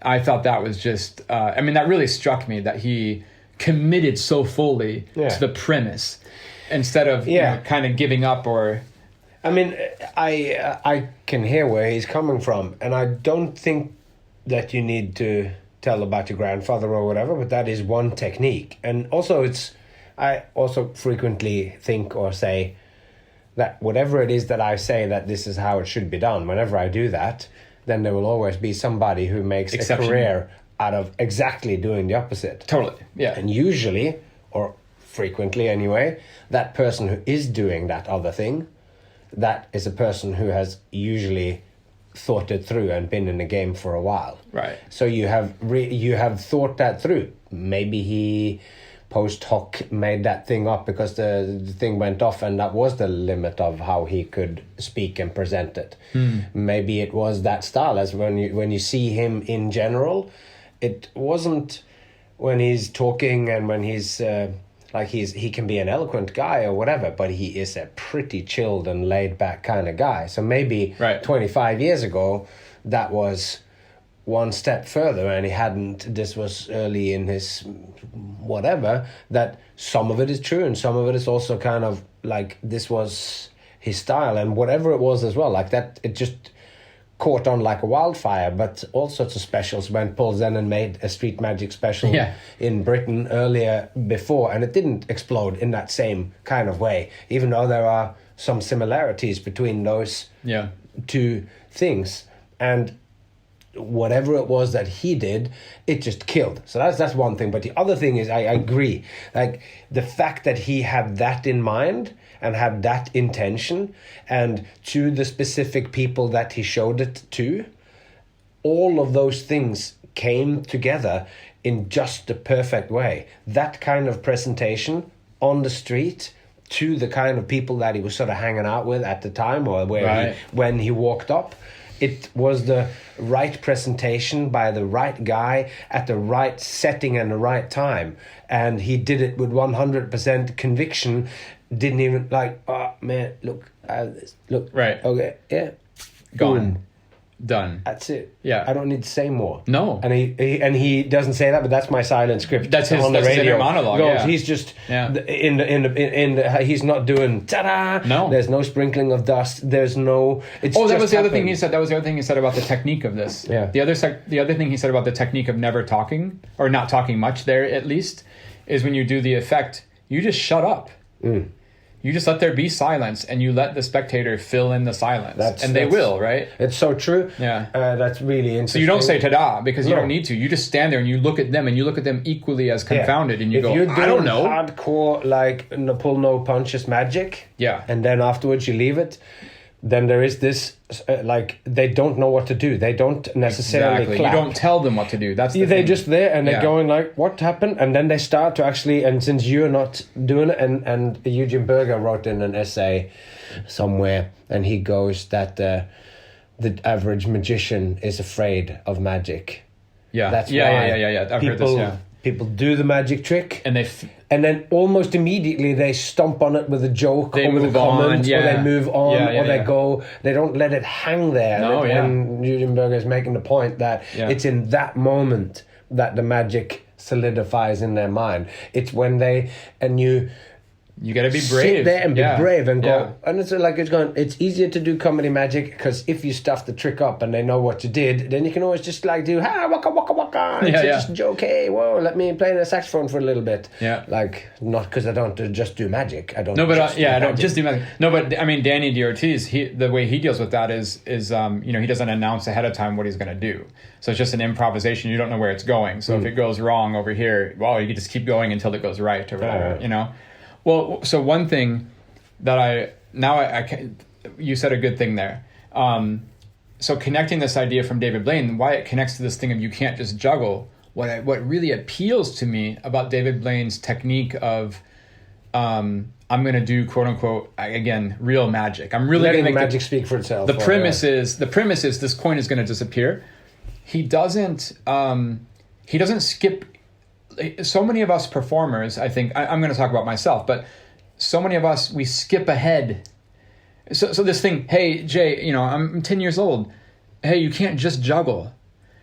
I thought that was just, that really struck me that he committed so fully to the premise instead of kind of giving up or... I mean, I can hear where he's coming from, and I don't think that you need to tell about your grandfather or whatever, but that is one technique. And also I also frequently think or say that whatever it is that I say that this is how it should be done, whenever I do that, then there will always be somebody who makes a career out of exactly doing the opposite. Totally, yeah. And usually, or frequently anyway, that person who is doing that other thing, that is a person who has usually thought it through and been in the game for a while. Right. So you have thought that through. Maybe he post hoc made that thing up because the thing went off and that was the limit of how he could speak and present it. Maybe it was that style. As when you see him in general, it wasn't when he's talking and when he's he can be an eloquent guy or whatever, but he is a pretty chilled and laid back kind of guy. So maybe 25 years ago that was one step further and he hadn't, this was early in his whatever, that some of it is true and some of it is also kind of like this was his style and whatever it was as well, like that it just caught on like a wildfire. But all sorts of specials, when Paul Zenon made a street magic special in Britain earlier before, and it didn't explode in that same kind of way, even though there are some similarities between those two things. And whatever it was that he did, it just killed. So that's one thing. But the other thing is, I agree, like the fact that he had that in mind and had that intention, and to the specific people that he showed it to, all of those things came together in just the perfect way. That kind of presentation on the street to the kind of people that he was sort of hanging out with at the time, or where when he walked up, it was the right presentation by the right guy at the right setting and the right time. And he did it with 100% conviction. Didn't even like, oh man, look, right. Okay, yeah. Gone. Boom. Done. That's it. Yeah. I don't need to say more. No. And he doesn't say that, but that's my silent script. That's his, on the that's radio. His monologue. Goes, yeah. He's just in the he's not doing ta-da. No. There's no sprinkling of dust. There's no. It's that just was the other thing happened. he said. That was the other thing he said about the technique of this. Yeah. The other thing he said about the technique of never talking, or not talking much there at least, is when you do the effect, you just shut up. You just let there be silence, and you let the spectator fill in the silence, they will, right? It's so true. Yeah, that's really interesting. So you don't say "ta-da" because you don't need to. You just stand there and you look at them, and you look at them equally as confounded, and you go, "I don't know." Hardcore, like pull no punches magic. Yeah, and then afterwards you leave it. Then there is this, like, they don't know what to do. They don't necessarily clap. You don't tell them what to do. That's the they're thing. just there and they're going like, what happened? And then they start to actually, and since you're not doing it, and Eugene Berger wrote in an essay somewhere, and he goes that the average magician is afraid of magic. Yeah. That's yeah, why I've heard this, yeah. People do the magic trick, And and then almost immediately they stomp on it with a joke, They or with a move on, comment, yeah. or they move on, Yeah, or they yeah. go. They don't let it hang there. No, And Judenberger is making the point that it's in that moment that the magic solidifies in their mind. It's when you got to be brave. sit there and be brave and go. Yeah. And it's easier to do comedy magic, because if you stuff the trick up and they know what you did, then you can always just like do waka waka waka. It's just a joke. Hey, whoa, let me play the saxophone for a little bit. Yeah. Like, not because I don't just do magic. I don't. No, but I don't just do magic. No, but I mean, Dani DaOrtiz, the way he deals with that is he doesn't announce ahead of time what he's going to do. So it's just an improvisation. You don't know where it's going. So if it goes wrong over here, well, you can just keep going until it goes right or whatever. You know. Well, so one thing that you said a good thing there. So connecting this idea from David Blaine, why it connects to this thing of you can't just juggle. What really appeals to me about David Blaine's technique of, I'm going to do quote unquote, again, real magic. I'm really going to make magic speak for itself. The premise is this coin is going to disappear. He doesn't skip. So many of us performers, I think, I'm going to talk about myself, but so many of us, we skip ahead. So this thing, hey, Jay, I'm 10 years old. Hey, you can't just juggle.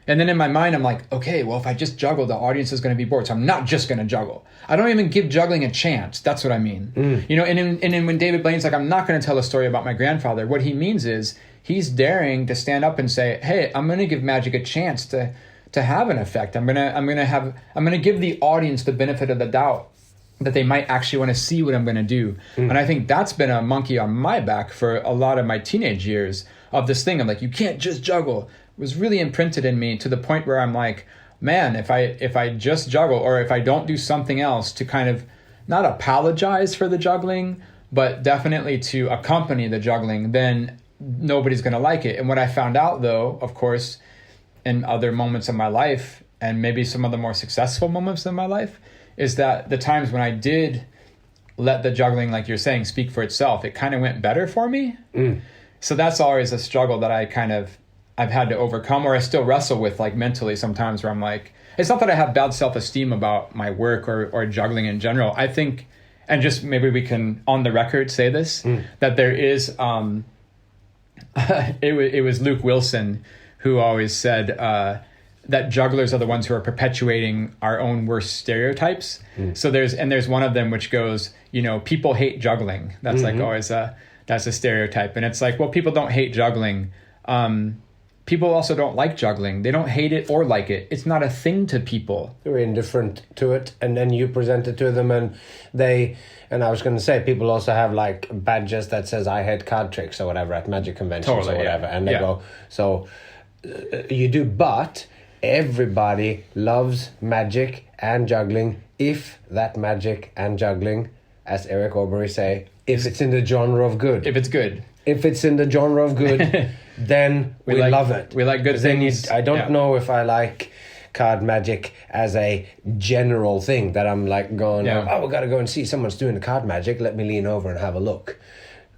And then in my mind, I'm like, okay, well, if I just juggle, the audience is going to be bored. So I'm not just going to juggle. I don't even give juggling a chance. That's what I mean. And then when David Blaine's like, I'm not going to tell a story about my grandfather, what he means is he's daring to stand up and say, hey, I'm going to give magic a chance to have an effect. I'm gonna give the audience the benefit of the doubt that they might actually want to see what I'm gonna do. And I think that's been a monkey on my back for a lot of my teenage years of this thing. I'm like, you can't just juggle. It was really imprinted in me to the point where I'm like, man, if I just juggle, or if I don't do something else to kind of not apologize for the juggling, but definitely to accompany the juggling, then nobody's gonna like it. And what I found out, though, of course, in other moments of my life, and maybe some of the more successful moments in my life, is that the times when I did let the juggling, like you're saying, speak for itself, it kind of went better for me. So that's always a struggle that I've had to overcome, or I still wrestle with, like mentally sometimes, where I'm like, it's not that I have bad self-esteem about my work or juggling in general. I think, and just maybe we can on the record say this, that there is, it was Luke Wilson who always said that jugglers are the ones who are perpetuating our own worst stereotypes. So there's one of them which goes, people hate juggling. That's like always that's a stereotype. And it's like, well, people don't hate juggling. People also don't like juggling. They don't hate it or like it. It's not a thing to people. They're indifferent to it, and then you present it to them, and I was going to say, people also have like badges that says I hate card tricks or whatever at magic conventions or whatever, and they go, so you do, but everybody loves magic and juggling if that magic and juggling, as Eric Aubrey say, if it's in the genre of good. If it's good. If it's in the genre of good, then we love it. We like good things. I don't know if I like card magic as a general thing that I'm like going, we got to go and see someone's doing the card magic. Let me lean over and have a look.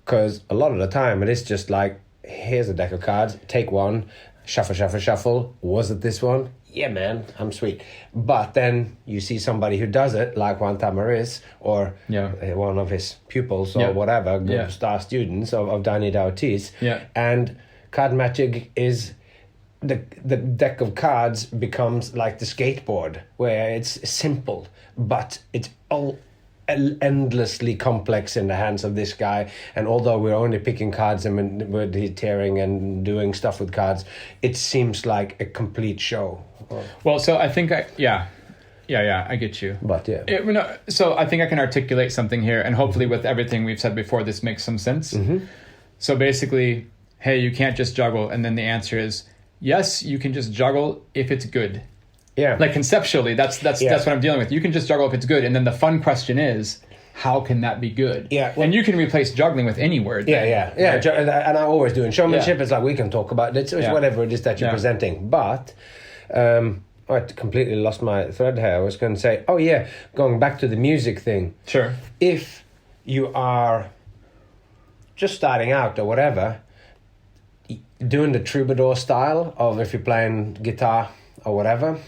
Because a lot of the time it is just like, here's a deck of cards, take one, shuffle, shuffle, shuffle. Was it this one? Yeah, man, I'm sweet. But then you see somebody who does it, like Juan Tamariz, or one of his pupils, or whatever, star students of Dani DaOrtiz. And card magic is the deck of cards becomes like the skateboard, where it's simple, but it's all endlessly complex in the hands of this guy. And although we're only picking cards and we're tearing and doing stuff with cards, it seems like a complete show. Well, so I think I get you. But so I think I can articulate something here, and hopefully with everything we've said before, this makes some sense. So basically, hey, you can't just juggle, and then the answer is yes, you can just juggle if it's good. Yeah. Like conceptually, that's what I'm dealing with. You can just juggle if it's good, and then the fun question is, how can that be good? Yeah. And you can replace juggling with any word. Yeah. Right? And I always do in showmanship. It's like we can talk about it. It's whatever it is that you're presenting. But I completely lost my thread here. I was going to say, going back to the music thing. Sure. If you are just starting out or whatever, doing the troubadour style of if you're playing guitar or whatever,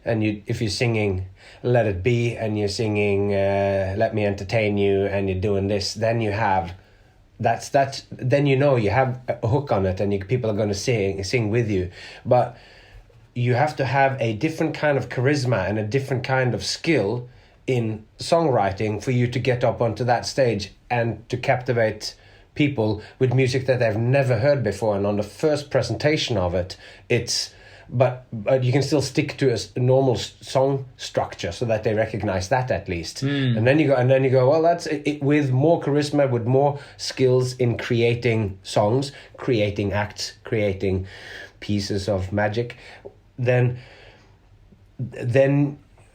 and if you're singing Let It Be and you're singing Let Me Entertain You and you're doing this, then you have then you know you have a hook on it and people are going to sing with you. But you have to have a different kind of charisma and a different kind of skill in songwriting for you to get up onto that stage and to captivate people with music that they've never heard before. And on the first presentation of it, but you can still stick to a normal song structure so that they recognize that at least. And then you go, well, that's it, with more charisma, with more skills in creating songs, creating acts, creating pieces of magic, then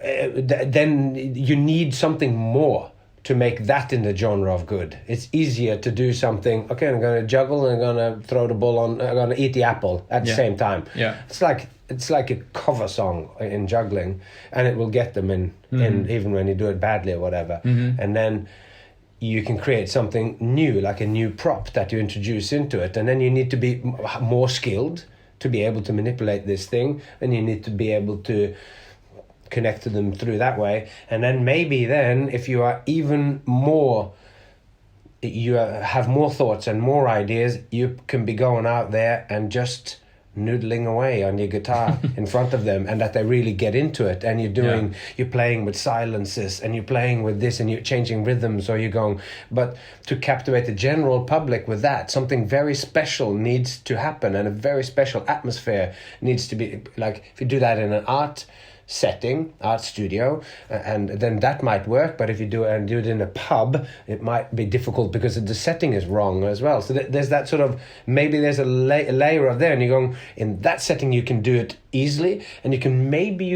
you need something more to make that in the genre of good. It's easier to do something, okay, I'm going to juggle and I'm going to throw the ball on, I'm going to eat the apple at the same time. Yeah. It's like a cover song in juggling, and it will get them in even when you do it badly or whatever. And then you can create something new, like a new prop that you introduce into it. And then you need to be more skilled to be able to manipulate this thing, and you need to be able to connect to them through that way. And then maybe then if you are even more, you have more thoughts and more ideas, you can be going out there and just noodling away on your guitar in front of them, and that they really get into it. And you're playing with silences, and you're playing with this, and you're changing rhythms, or you're going. But to captivate the general public with that, something very special needs to happen, and a very special atmosphere needs to be, like if you do that in an art studio, and then that might work. But if you do it in a pub, it might be difficult because the setting is wrong as well. So there's that sort of, maybe there's a layer of there, and you're going, in that setting you can do it easily, and you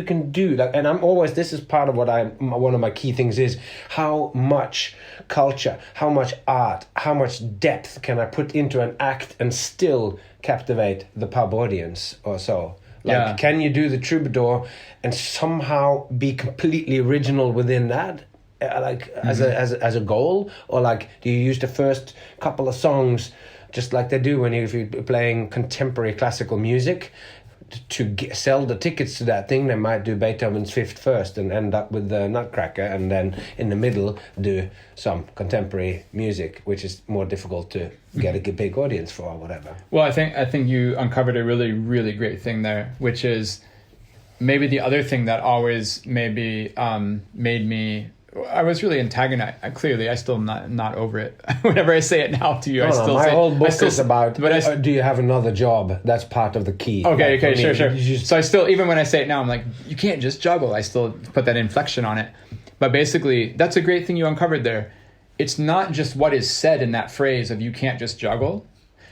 can do like, and I'm always, this is part of one of my key things is how much culture, how much art, how much depth can I put into an act and still captivate the pub audience or so. Like, can you do the troubadour and somehow be completely original within that, as a goal? Or like, do you use the first couple of songs just like they do if you're playing contemporary classical music? To sell the tickets to that thing, they might do Beethoven's Fifth first and end up with the Nutcracker, and then in the middle do some contemporary music, which is more difficult to get a big audience for or whatever. Well, I think you uncovered a really, really great thing there, which is maybe the other thing that always maybe made me. I was really antagonized. Clearly, I still not over it. Whenever I say it now to you, I still my say... My whole book is about, but do you have another job? That's part of the key. Okay, sure. So I still, even when I say it now, I'm like, you can't just juggle. I still put that inflection on it. But basically, that's a great thing you uncovered there. It's not just what is said in that phrase of you can't just juggle.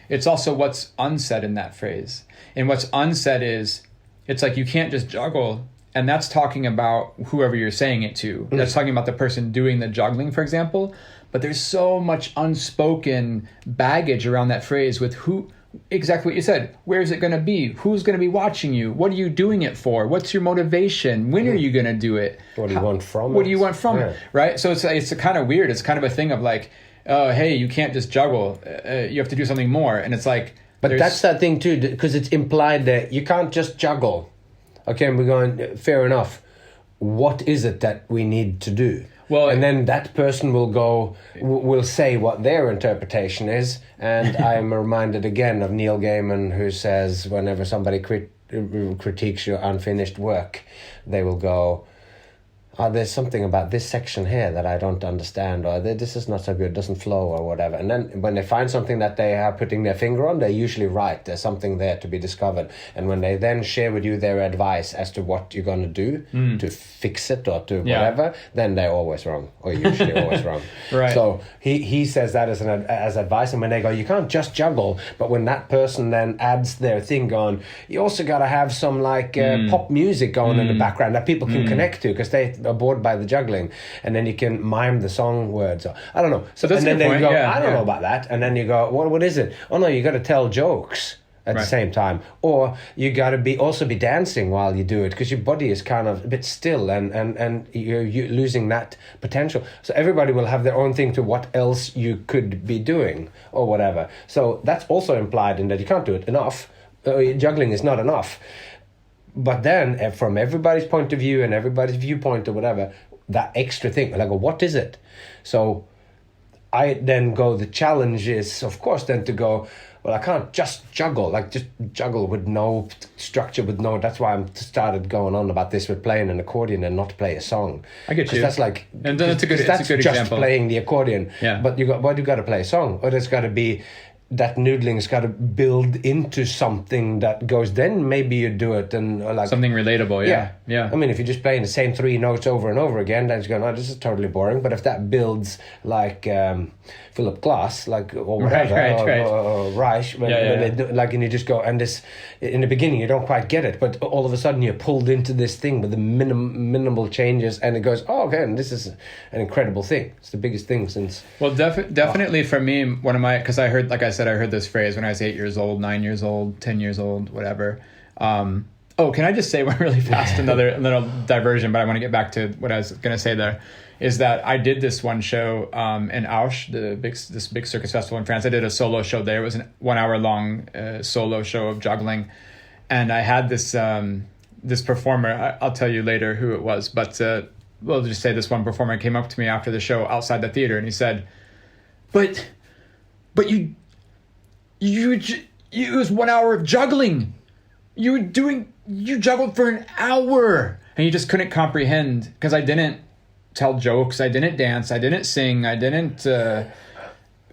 It's also what's unsaid in that phrase. And what's unsaid is, it's like you can't just juggle. And that's talking about whoever you're saying it to. That's talking about the person doing the juggling, for example. But there's so much unspoken baggage around that phrase with who, exactly what you said. Where is it going to be? Who's going to be watching you? What are you doing it for? What's your motivation? When are you going to do it? What do you want from it? What do you want from it? Right? So it's kind of weird. It's kind of a thing of like, hey, you can't just juggle. You have to do something more. And it's like... But that's that thing too, because it's implied that you can't just juggle. Okay, and we're going, fair enough. What is it that we need to do? Well, and then that person will say what their interpretation is. And I'm reminded again of Neil Gaiman, who says whenever somebody critiques your unfinished work, they will go, there's something about this section here that I don't understand, or this is not so good, doesn't flow, or whatever. And then when they find something that they are putting their finger on, they're usually right. There's something there to be discovered. And when they then share with you their advice as to what you're going to do to fix it or to whatever, then they're always wrong, or usually always wrong. Right. So he says that as advice. And when they go, you can't just juggle, but when that person then adds their thing on, you also got to have some pop music going in the background that people can connect to, because they are bored by the juggling, and then you can mime the song words. I don't know. So that's and then they go, I don't know about that. And then you go, what is it? Oh no, you got to tell jokes. at the same time, or you got to also be dancing while you do it, because your body is kind of a bit still, and you're losing that potential. So everybody will have their own thing to what else you could be doing or whatever. So that's also implied in that you can't do it enough. Juggling is not enough. But then from everybody's point of view and everybody's viewpoint or whatever, that extra thing, like, what is it? So I then go, the challenge is, of course, then to go, well, I can't just juggle with no structure, with no. That's why I started going on about this with playing an accordion and not play a song. I get you. That's like, and that's a good just example. Playing the accordion. Yeah. But you got to play a song, or there's got to be. That noodling's got to build into something that goes. Then maybe you do it and like something relatable. Yeah. I mean, if you're just playing the same 3 notes over and over again, then it's going, oh, this is totally boring. But if that builds like Philip Glass, like, or whatever, or Reich, like, and you just go, and this in the beginning you don't quite get it, but all of a sudden you're pulled into this thing with the minimal changes, and it goes, oh, okay, and this is an incredible thing. It's the biggest thing since. Well, definitely for me, one of my, because I heard, like I said, I heard this phrase when I was 8 years old, 9 years old, 10 years old, whatever. Can I just say one really fast, another little diversion, but I want to get back to what I was going to say there, is that I did this one show in Auch, this big circus festival in France. I did a solo show there. It was a 1 hour long solo show of juggling. And I had this performer, I'll tell you later who it was, but we'll just say this one performer came up to me after the show outside the theater, and he said, but you it was 1 hour of juggling. You juggled for an hour. And he just couldn't comprehend, because I didn't tell jokes, I didn't dance, I didn't sing, I didn't for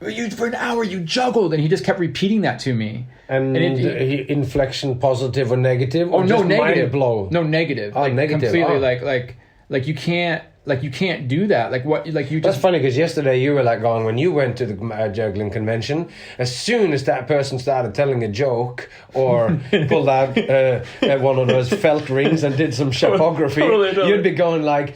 an hour you juggled. And he just kept repeating that to me. And inflection, positive or negative? Or no, just negative. Mind blow? No, negative. Oh, negative. Completely like you can't. Like, you can't do that. Like, what? Like, you just... That's funny, because yesterday you were like going, when you went to the juggling convention, as soon as that person started telling a joke or pulled out one of those felt rings and did some shopography, you'd be going like,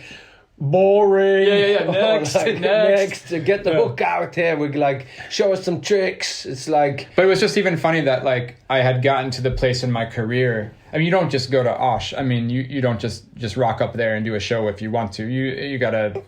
boring. Yeah. Next. Get the hook out here. We like, show us some tricks. It's like... But it was just even funny that, like, I had gotten to the place in my career. I mean, you don't just go to Osh. I mean, you don't just rock up there and do a show if you want to. You gotta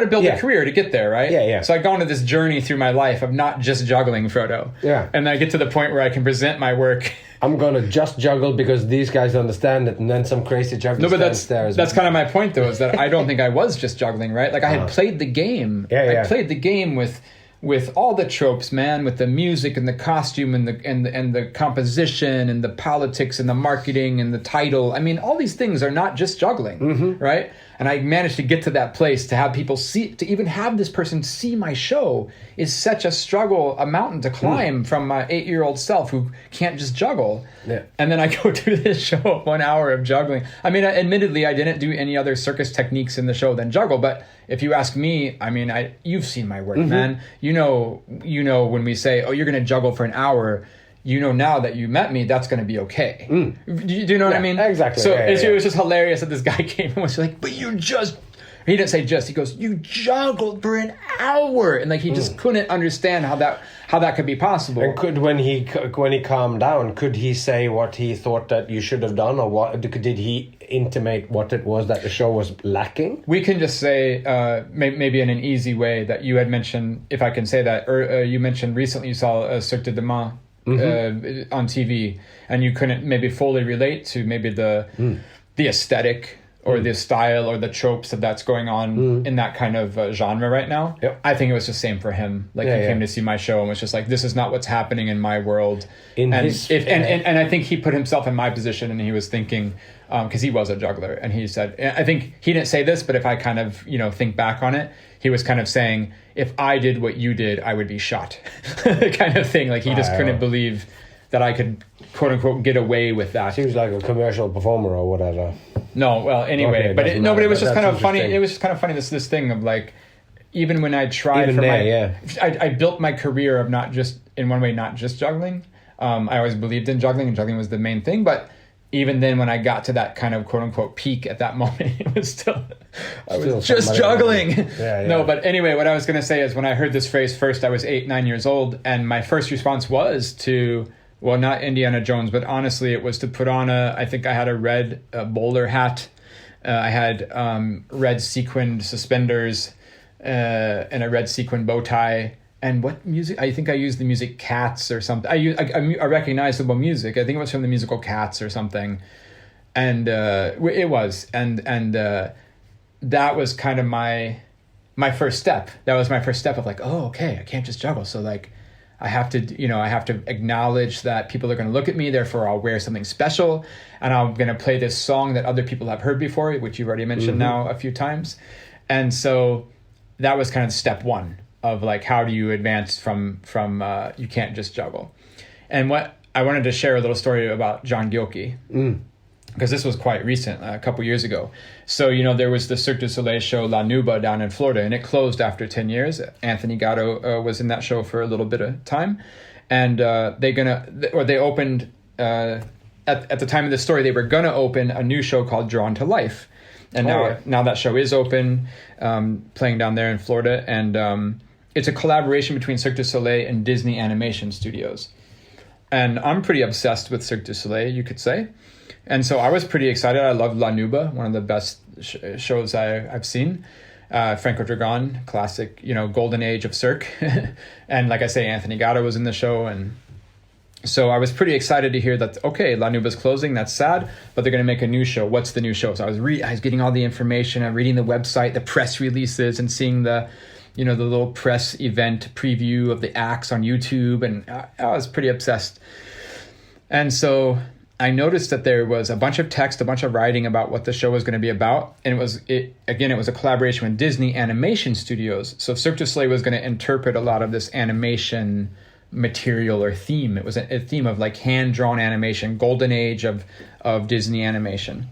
build a career to get there, right? Yeah. So I go on this journey through my life of not just juggling, Frodo. Yeah. And I get to the point where I can present my work. I'm gonna just juggle because these guys understand it, and then some crazy juggler stands there. That's kind of my point, though, is that I don't think I was just juggling, right? Like, I had played the game. I played the game with all the tropes, man, with the music and the costume and the composition and the politics and the marketing and the title. I mean, all these things are not just juggling, right? And I managed to get to that place to have people see, to even have this person see my show is such a struggle, a mountain to climb from my 8-year-old self who can't just juggle. Yeah. And then I go do this show of 1 hour of juggling. I mean, admittedly, I didn't do any other circus techniques in the show than juggle, but if you ask me, I mean, you've seen my work, man. You know when we say, oh, you're going to juggle for an hour, you know now that you met me, that's going to be okay. Do you know what I mean? Exactly. So it was just hilarious that this guy came and was like, but you just... He didn't say just. He goes, you juggled for an hour, and like he just couldn't understand how that could be possible. And could when he calmed down, could he say what he thought that you should have done, or what did he intimate what it was that the show was lacking? We can just say maybe in an easy way that you had mentioned, if I can say that, or you mentioned recently you saw Cirque de Soleil on TV, and you couldn't maybe fully relate to maybe the aesthetic or the style or the tropes that's going on in that kind of genre right now. Yep. I think it was the same for him. Like he came to see my show and was just like, this is not what's happening in my world. And I think he put himself in my position, and he was thinking, because he was a juggler, and he said, I think he didn't say this, but if I kind of, think back on it, he was kind of saying, if I did what you did, I would be shot. Kind of thing. Like he just couldn't believe that I could, quote unquote, get away with that. He was like a commercial performer or whatever. No, well, anyway, okay, but it was just kind of funny. It was just kind of funny this thing of like, even when I tried I built my career of not just juggling. I always believed in juggling, and juggling was the main thing. But even then, when I got to that kind of quote unquote peak at that moment, it was still just juggling. Yeah. No, but anyway, what I was going to say is when I heard this phrase first, I was 8-9 years old, and my first response was to well, not Indiana Jones, but honestly, it was to put on I think I had a red bowler hat. I had red sequined suspenders and a red sequined bow tie. And what music? I think I used the music Cats or something. I recognizable music. I think it was from the musical Cats or something. And it was. And that was kind of my first step. That was my first step of like, oh, okay, I can't just juggle. So like, I have to acknowledge that people are going to look at me. Therefore, I'll wear something special, and I'm going to play this song that other people have heard before, which you've already mentioned now a few times. And so that was kind of step one of like, how do you advance from you can't just juggle. And what I wanted to share a little story about John Gilkey. Because this was quite recent, a couple years ago. So, there was the Cirque de Soleil show La Nuba down in Florida, and it closed after 10 years. Anthony Gatto was in that show for a little bit of time. And they opened, at the time of the story, they were going to open a new show called Drawn to Life. And now that show is open, playing down there in Florida. And it's a collaboration between Cirque du Soleil and Disney Animation Studios. And I'm pretty obsessed with Cirque du Soleil, you could say. And so I was pretty excited. I loved La Nuba, one of the best shows I've seen. Franco Dragón, classic, golden age of Cirque. And like I say, Anthony Gatto was in the show. And so I was pretty excited to hear that, okay, La Nuba's closing. That's sad, but they're going to make a new show. What's the new show? So I was getting all the information. I'm reading the website, the press releases, and seeing the little press event preview of the acts on YouTube. And I was pretty obsessed. And so I noticed that there was a bunch of text, a bunch of writing about what the show was going to be about. And it was a collaboration with Disney Animation Studios. So Cirque du Soleil was going to interpret a lot of this animation material or theme. It was a theme of like hand-drawn animation, golden age of Disney animation.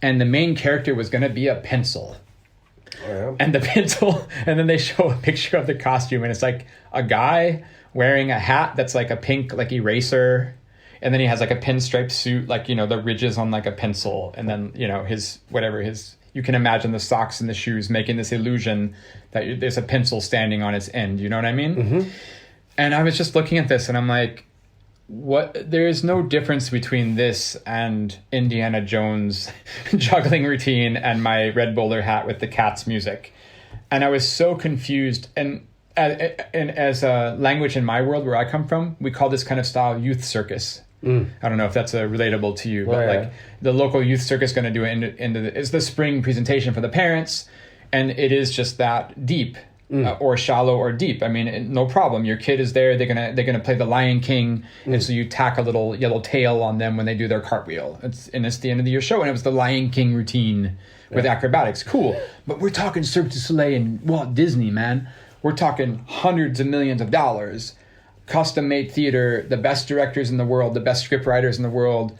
And the main character was going to be a pencil. Oh, yeah. And the pencil, and then they show a picture of the costume, and it's like a guy wearing a hat that's like a pink like eraser. And then he has like a pinstripe suit, like, the ridges on like a pencil. And then, you can imagine the socks and the shoes making this illusion that there's a pencil standing on its end. You know what I mean? Mm-hmm. And I was just looking at this and I'm like, there is no difference between this and Indiana Jones juggling routine and my red bowler hat with the Cats music. And I was so confused. And as a language in my world where I come from, we call this kind of style youth circus. I don't know if that's relatable to you, but the local youth circus going to do it it's the spring presentation for the parents, and it is just that deep or shallow or deep. I mean, no problem. Your kid is there. They're gonna play the Lion King, and so you tack a little yellow tail on them when they do their cartwheel. It's the end of the year show, and it was the Lion King routine with acrobatics. Cool, but we're talking Cirque du Soleil and Walt Disney, man. We're talking hundreds of millions of dollars. Custom-made theater, the best directors in the world, the best script writers in the world,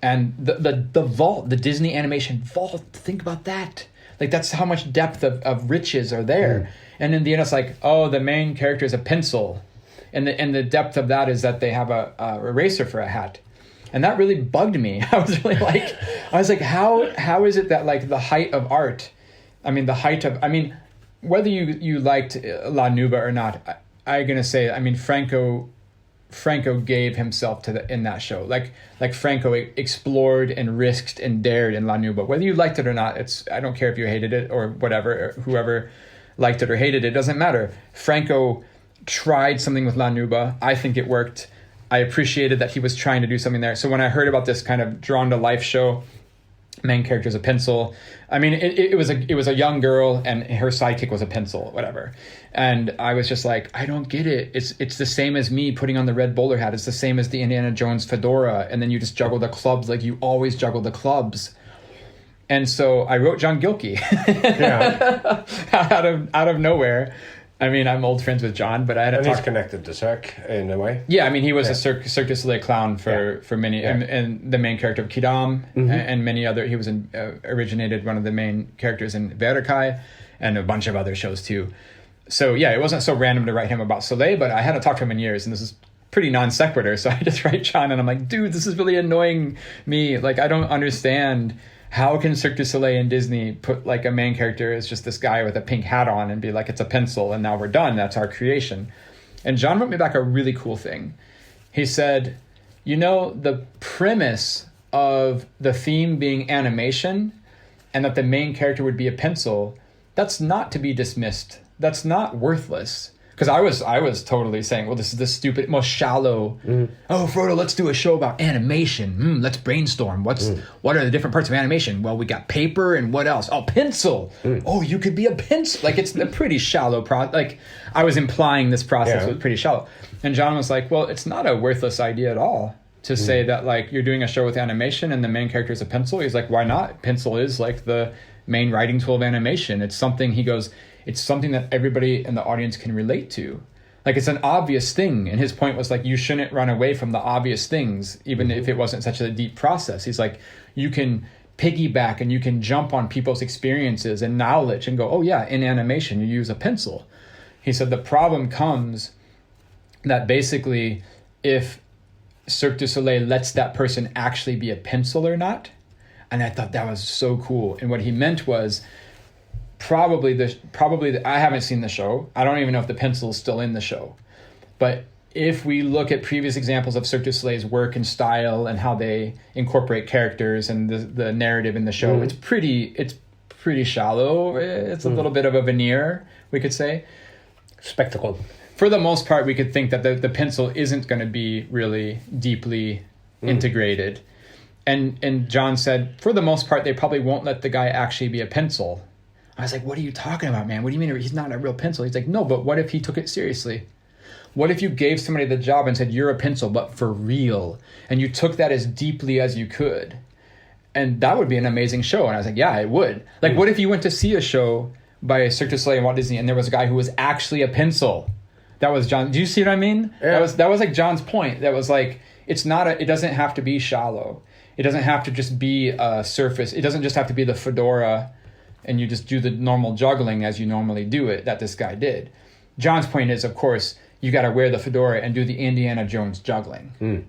and the vault, the Disney animation vault. Think about that. Like, that's how much depth of riches are there. And in the end, it's like, oh, the main character is a pencil, and the depth of that is that they have a eraser for a hat, and that really bugged me. I was like, how is it that like the height of art? Whether you liked La Nuba or not. I'm gonna say, Franco gave himself in that show. Like Franco explored and risked and dared in La Nuba. Whether you liked it or not, I don't care if you hated it or whatever. Or whoever liked it or hated it, doesn't matter. Franco tried something with La Nuba. I think it worked. I appreciated that he was trying to do something there. So when I heard about this kind of drawn to life show, main character is a pencil. It was a young girl and her sidekick was a pencil, whatever. And I was just like, I don't get it. It's the same as me putting on the red bowler hat. It's the same as the Indiana Jones fedora. And then you just juggle the clubs like you always juggle the clubs. And so I wrote John Gilkey out of nowhere. I'm old friends with John, but I had to talk. He's connected to Cirque in a way. Yeah, he was a Cirque du Soleil clown for many, and the main character of Kidam and many other. He was originated one of the main characters in Verkai and a bunch of other shows too. So yeah, it wasn't so random to write him about Soleil, but I hadn't talked to him in years, and this is pretty non sequitur. So I just write John, and I'm like, dude, this is really annoying me. Like, I don't understand. How can Cirque du Soleil and Disney put like a main character as just this guy with a pink hat on and be like, it's a pencil and now we're done. That's our creation. And John wrote me back a really cool thing. He said, the premise of the theme being animation and that the main character would be a pencil, that's not to be dismissed. That's not worthless. Because I was totally saying, well, this is the stupid, most shallow. Oh, Frodo, let's do a show about animation. Let's brainstorm. What are the different parts of animation? Well, we got paper and what else? Oh, pencil. Oh, you could be a pencil. Like, it's a pretty shallow process. Like, I was implying this process was pretty shallow. And John was like, well, it's not a worthless idea at all to say that, like, you're doing a show with animation and the main character is a pencil. He's like, why not? Pencil is like the main writing tool of animation. It's something, he goes, it's something that everybody in the audience can relate to. Like, it's an obvious thing. And his point was like, you shouldn't run away from the obvious things, even if it wasn't such a deep process. He's like, you can piggyback and you can jump on people's experiences and knowledge and go, oh yeah, in animation, you use a pencil. He said the problem comes that basically if Cirque du Soleil lets that person actually be a pencil or not. And I thought that was so cool. And what he meant was, probably I haven't seen the show. I don't even know if the pencil is still in the show. But if we look at previous examples of Cirque du Soleil's work and style and how they incorporate characters and the narrative in the show, it's pretty shallow. It's a little bit of a veneer, we could say. Spectacle. For the most part, we could think that the pencil isn't going to be really deeply integrated. And John said, for the most part, they probably won't let the guy actually be a pencil. I was like, what are you talking about, man? What do you mean he's not a real pencil? He's like, no, but what if he took it seriously? What if you gave somebody the job and said, you're a pencil, but for real? And you took that as deeply as you could. And that would be an amazing show. And I was like, yeah, it would. Like, what if you went to see a show by Cirque du Soleil and Walt Disney and there was a guy who was actually a pencil? That was John. Do you see what I mean? Yeah. That was like John's point. That was like, it doesn't have to be shallow. It doesn't have to just be a surface. It doesn't just have to be the fedora and you just do the normal juggling as you normally do it, that this guy did. John's point is, of course, you got to wear the fedora and do the Indiana Jones juggling. And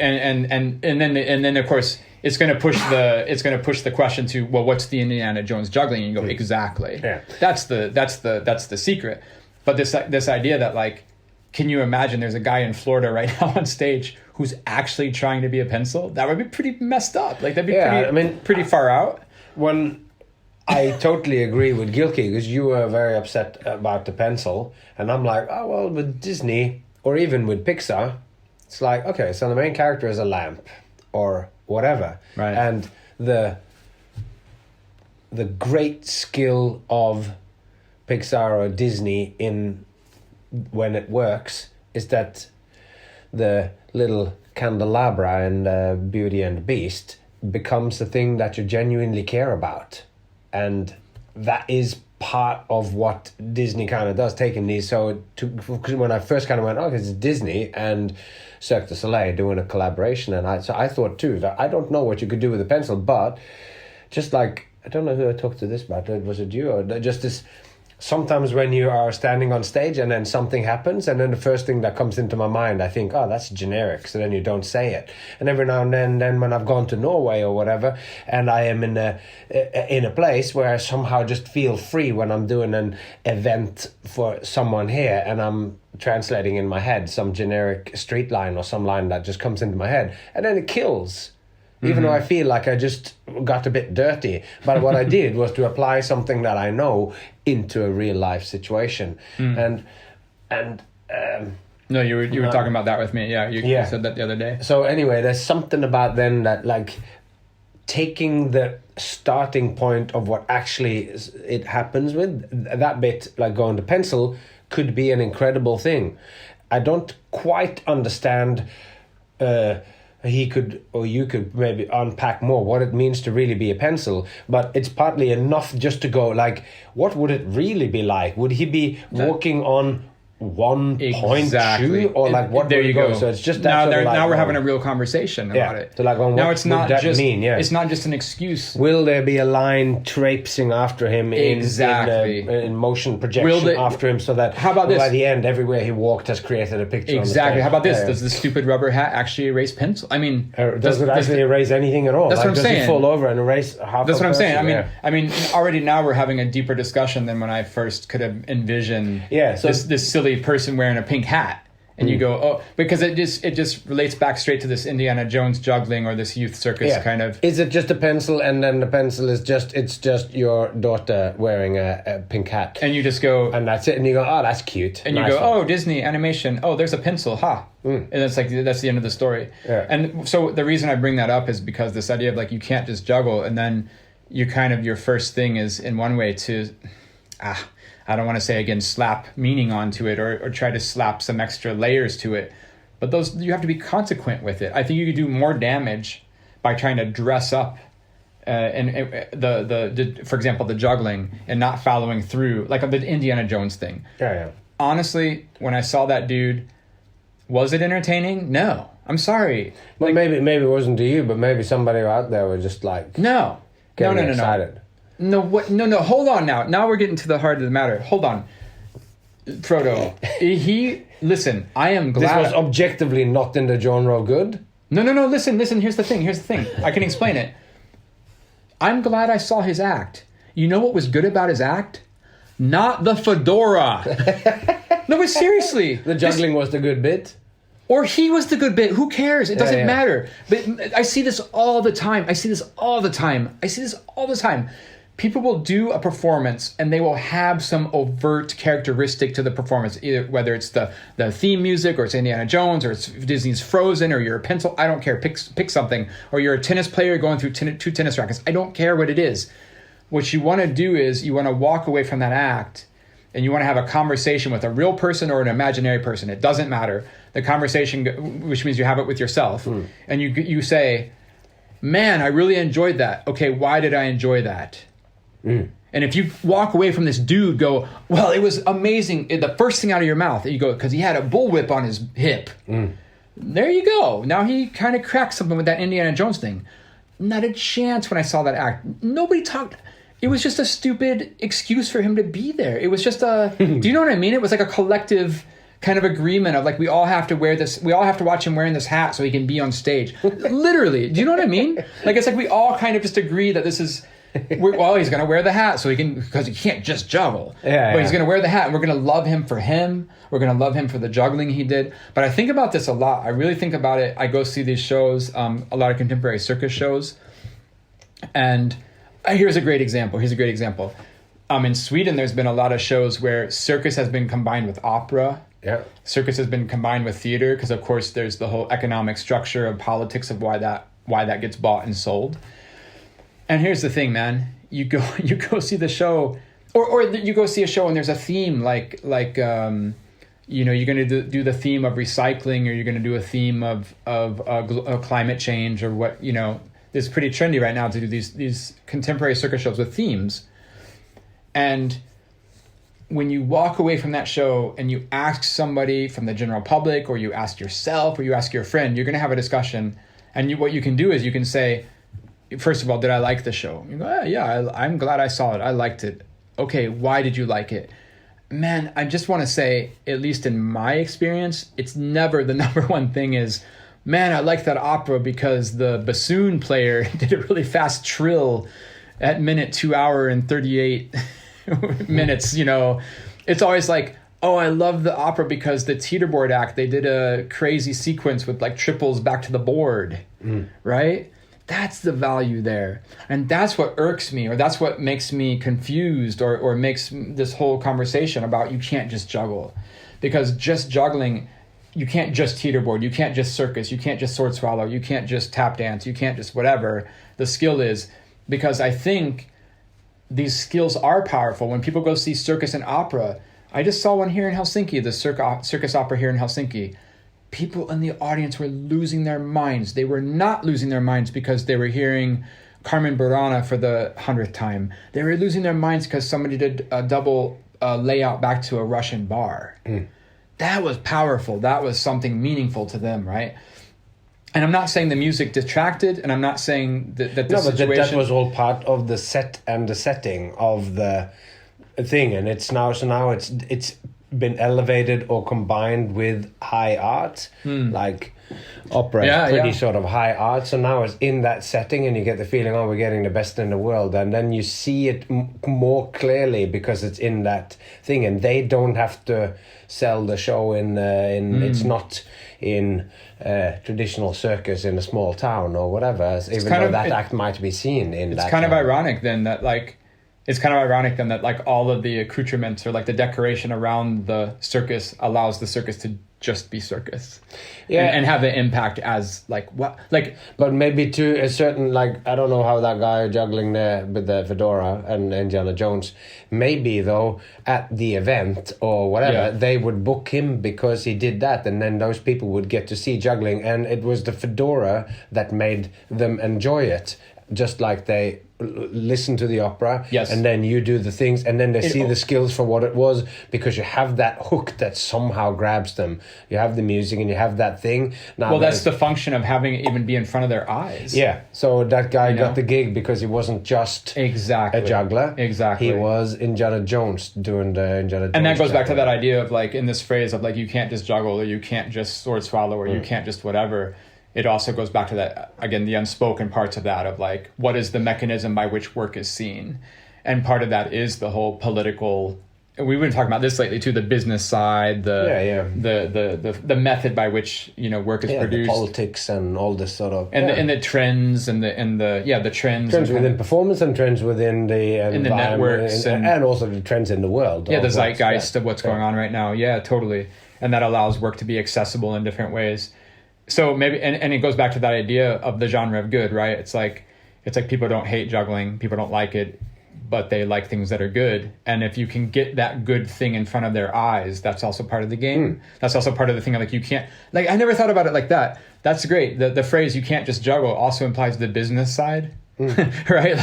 then of course it's going to push the question to, well, what's the Indiana Jones juggling? And you go, exactly. Yeah. That's the secret. But this idea that, like, can you imagine there's a guy in Florida right now on stage who's actually trying to be a pencil? That would be pretty messed up. Like, that'd be pretty far out. I totally agree with Gilkey, because you were very upset about the pencil, and I'm like, oh, well, with Disney or even with Pixar, it's like, okay, so the main character is a lamp or whatever, right? And the great skill of Pixar or Disney in when it works is that the little candelabra in Beauty and the Beast becomes the thing that you genuinely care about. And that is part of what Disney kind of does, taking these. Because when I first kind of went, it's Disney and Cirque du Soleil doing a collaboration, and I thought too that I don't know what you could do with a pencil, but just like, I don't know who I talked to this about. Was it you or just this? Sometimes when you are standing on stage and then something happens, and then the first thing that comes into my mind, I think, oh, that's generic, so then you don't say it. And every now and then when I've gone to Norway or whatever, and I am in a place where I somehow just feel free when I'm doing an event for someone here, and I'm translating in my head some generic street line or some line that just comes into my head, and then it kills. Even though I feel like I just got a bit dirty. But what I did was to apply something that I know into a real life situation. No, you were talking about that with me. Yeah, you said that the other day. So anyway, there's something about then that, like, taking the starting point of what actually it happens with, that bit, like going to pencil, could be an incredible thing. I don't quite understand... you could maybe unpack more what it means to really be a pencil, but it's partly enough just to go, like, what would it really be like? Would he be walking on 1.2 shoe, or like what? There you go. So it's just now. Now we're having a real conversation about it. So like, now it's not just mean? Yeah. It's not just an excuse. Will there be a line traipsing after him in motion projection after him, so that how about this? By the end, everywhere he walked has created a picture. Exactly. How about this? Does the stupid rubber hat actually erase pencil? I mean, does it actually erase anything at all? That's what I'm saying. Does he fall over and erase half? That's what I'm saying. I mean, already now we're having a deeper discussion than when I first could have envisioned. Yeah. So this silly person wearing a pink hat. And you go, oh, because it just relates back straight to this Indiana Jones juggling or this youth circus kind of. Is it just a pencil, and then the pencil is just your daughter wearing a pink hat, and you just go, and that's it, and you go, oh, that's cute, and nice, you go, oh, Disney animation, oh, there's a pencil, and it's like that's the end of the story. Yeah. And so the reason I bring that up is because this idea of like you can't just juggle, and then you kind of your first thing is in one way to I don't want to say again slap meaning onto it or try to slap some extra layers to it, but those you have to be consequent with it. I think you could do more damage by trying to dress up and the for example the juggling and not following through like the Indiana Jones thing. Yeah. Honestly, when I saw that dude, was it entertaining? No. I'm sorry. Well, like, maybe it wasn't to you, but maybe somebody out there was just like no excited. No, what? No, hold on now. Now we're getting to the heart of the matter. Hold on. Frodo, listen, I am glad... This was objectively not in the genre of good? No, listen, here's the thing. I can explain it. I'm glad I saw his act. You know what was good about his act? Not the fedora. No, but seriously. The juggling was the good bit? Or he was the good bit. Who cares? It doesn't matter. But I see this all the time. People will do a performance and they will have some overt characteristic to the performance, either whether it's the theme music or it's Indiana Jones or it's Disney's Frozen or you're a pencil. I don't care. Pick something. Or you're a tennis player going through two tennis rackets. I don't care what it is. What you want to do is you want to walk away from that act and you want to have a conversation with a real person or an imaginary person. It doesn't matter. The conversation, which means you have it with yourself. And you say, man, I really enjoyed that. Okay, why did I enjoy that? And if you walk away from this dude, go, well, it was amazing. The first thing out of your mouth, you go, because he had a bullwhip on his hip. There you go. Now he kind of cracked something with that Indiana Jones thing. Not a chance when I saw that act. Nobody talked. It was just a stupid excuse for him to be there. It was just do you know what I mean? It was like a collective kind of agreement of like, we all have to wear this. We all have to watch him wearing this hat so he can be on stage. Literally. Do you know what I mean? Like, it's like we all kind of just agree that this is... well, he's going to wear the hat so he can, because he can't just juggle. But he's going to wear the hat and we're going to love him for him. We're going to love him for the juggling he did. But I think about this a lot. I really think about it. I go see these shows, a lot of contemporary circus shows. And here's a great example. In Sweden, there's been a lot of shows where circus has been combined with opera. Yeah. Circus has been combined with theater because, of course, there's the whole economic structure of politics of why that gets bought and sold. And here's the thing, man. You go see the show, or you go see a show and there's a theme like you're going to do the theme of recycling, or you're going to do a theme of climate change, or what, It's pretty trendy right now to do these contemporary circus shows with themes. And when you walk away from that show and you ask somebody from the general public, or you ask yourself, or you ask your friend, you're going to have a discussion. And what you can do is you can say, first of all, did I like the show? You go, I'm glad I saw it. I liked it. Okay, why did you like it? Man, I just want to say, at least in my experience, it's never the number one thing is, man, I like that opera because the bassoon player did a really fast trill at minute 2 hour and 38 minutes, It's always like, oh, I love the opera because the teeterboard act, they did a crazy sequence with like triples back to the board, right? That's the value there. And that's what irks me, or that's what makes me confused, or makes this whole conversation about you can't just juggle. Because just juggling, you can't just teeterboard, you can't just circus, you can't just sword swallow, you can't just tap dance, you can't just whatever the skill is. Because I think these skills are powerful. When people go see circus and opera, I just saw one here in Helsinki, the circus opera here in Helsinki. People in the audience were losing their minds. They were not losing their minds because they were hearing Carmen Burana for the 100th time. They were losing their minds because somebody did a double layout back to a Russian bar. That was powerful. That was something meaningful to them, right? And I'm not saying the music detracted, and I'm not saying that the situation... but that was all part of the set and the setting of the thing, and it's now been elevated or combined with high art, like opera is pretty sort of high art. So now it's in that setting, and you get the feeling, oh, we're getting the best in the world, and then you see it more clearly because it's in that thing, and they don't have to sell the show in it's not in traditional circus in a small town or whatever, even though that act might be seen in that. It's kind of ironic then that all of the accoutrements or like the decoration around the circus allows the circus to just be circus, and have the impact as but maybe to a certain, like, I don't know how that guy juggling there with the fedora and Indiana Jones, maybe though at the event or whatever they would book him because he did that, and then those people would get to see juggling, and it was the fedora that made them enjoy it, just like they listen to the opera, and then you do the things, and then they see the skills for what it was, because you have that hook that somehow grabs them. You have the music and you have that thing. Now, that's the function of having it even be in front of their eyes. Yeah, so that guy got the gig because he wasn't just a juggler. Exactly. He was Indiana Jones doing the Indiana Jones. And that goes back to that idea of like, in this phrase of like, you can't just juggle, or you can't just sword swallow, or you can't just whatever. It also goes back to that, again, the unspoken parts of that, of like, what is the mechanism by which work is seen? And part of that is the whole political, and we've been talking about this lately too, the business side, the method by which, work is produced. The politics and all this sort of... And the trends and the trends. Trends within performance and trends within the environment. In the networks. And also the trends in the world. Yeah, the zeitgeist of what's going on right now. Yeah, totally. And that allows work to be accessible in different ways. So maybe, and it goes back to that idea of the genre of good, right? It's like people don't hate juggling, people don't like it, but they like things that are good. And if you can get that good thing in front of their eyes, that's also part of the game. That's also part of the thing. Like, you can't, like, I never thought about it like that. That's great. The phrase, you can't just juggle, also implies the business side. Right,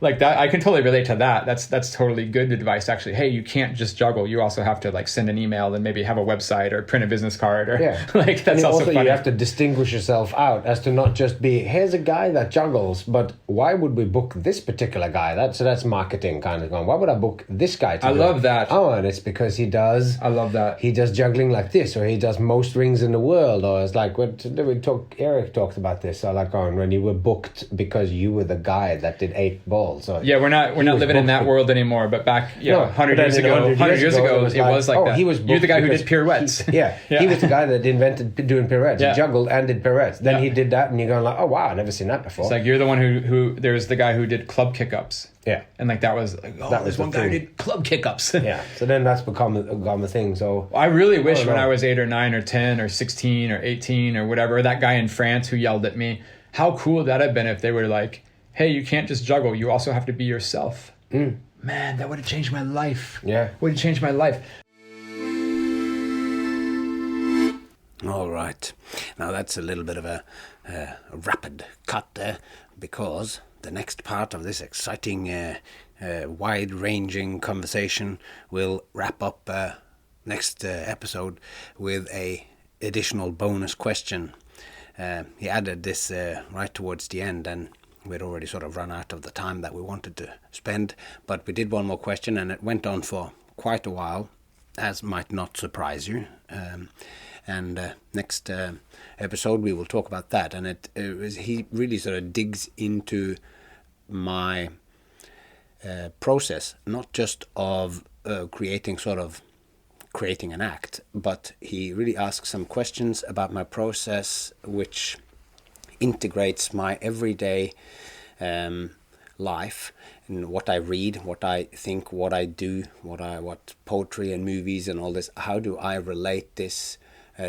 like that. I can totally relate to that. That's totally good advice, actually. Hey, you can't just juggle. You also have to like send an email and maybe have a website or print a business card or like that's also funny. You have to distinguish yourself out as to not just be, here's a guy that juggles, but why would we book this particular guy? That's marketing kind of going. Why would I book this guy? I love that. Oh, and it's because he does. I love that. He does juggling like this, or he does most rings in the world, or it's like Eric talked about this. I like when you were booked because you were the guy that did 8 balls. So we're not living in that world anymore. But back, 100 years ago, it was like that. He was You're the guy who did pirouettes. He was the guy that invented doing pirouettes. He juggled and did pirouettes. Then he did that, and you're going like, oh wow, I've never seen that before. It's like, you're the one who there's the guy who did club kick-ups. Yeah. And like that was like, there's one guy who did club kick-ups. Yeah. So then that's become a thing. So I really wish when I was 8 or 9 or 10 or 16 or 18 or whatever, that guy in France who yelled at me, how cool would that have been if they were like, hey, you can't just juggle, you also have to be yourself. Man, that would have changed my life. Yeah. Would have changed my life. All right. Now that's a little bit of a rapid cut there, because the next part of this exciting, wide-ranging conversation will wrap up next episode with a additional bonus question. He added this right towards the end, and we'd already sort of run out of the time that we wanted to spend, but we did one more question, and it went on for quite a while, as might not surprise you. And next episode we will talk about that, and he really sort of digs into my process, not just of creating an act, but he really asks some questions about my process, which integrates my everyday life and what I read, what I think, what I do, what poetry and movies and all this. How do I relate this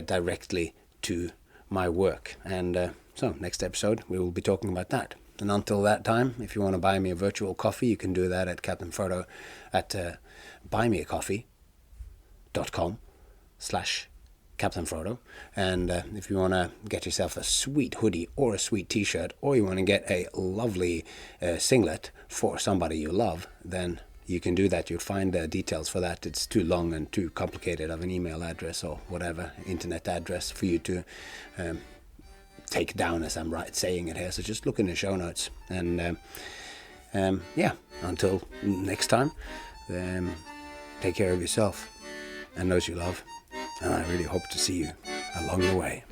directly to my work? And so next episode we will be talking about that. And until that time, if you want to buy me a virtual coffee, you can do that at Captain Frodo at buymeacoffee.com/Captain Frodo. And if you want to get yourself a sweet hoodie or a sweet t-shirt, or you want to get a lovely singlet for somebody you love, then you can do that. You'll find details for that. It's too long and too complicated of an email address or whatever internet address for you to take down as I'm saying it here. So just look in the show notes. And until next time, take care of yourself. and those you love. And I really hope to see you along the way.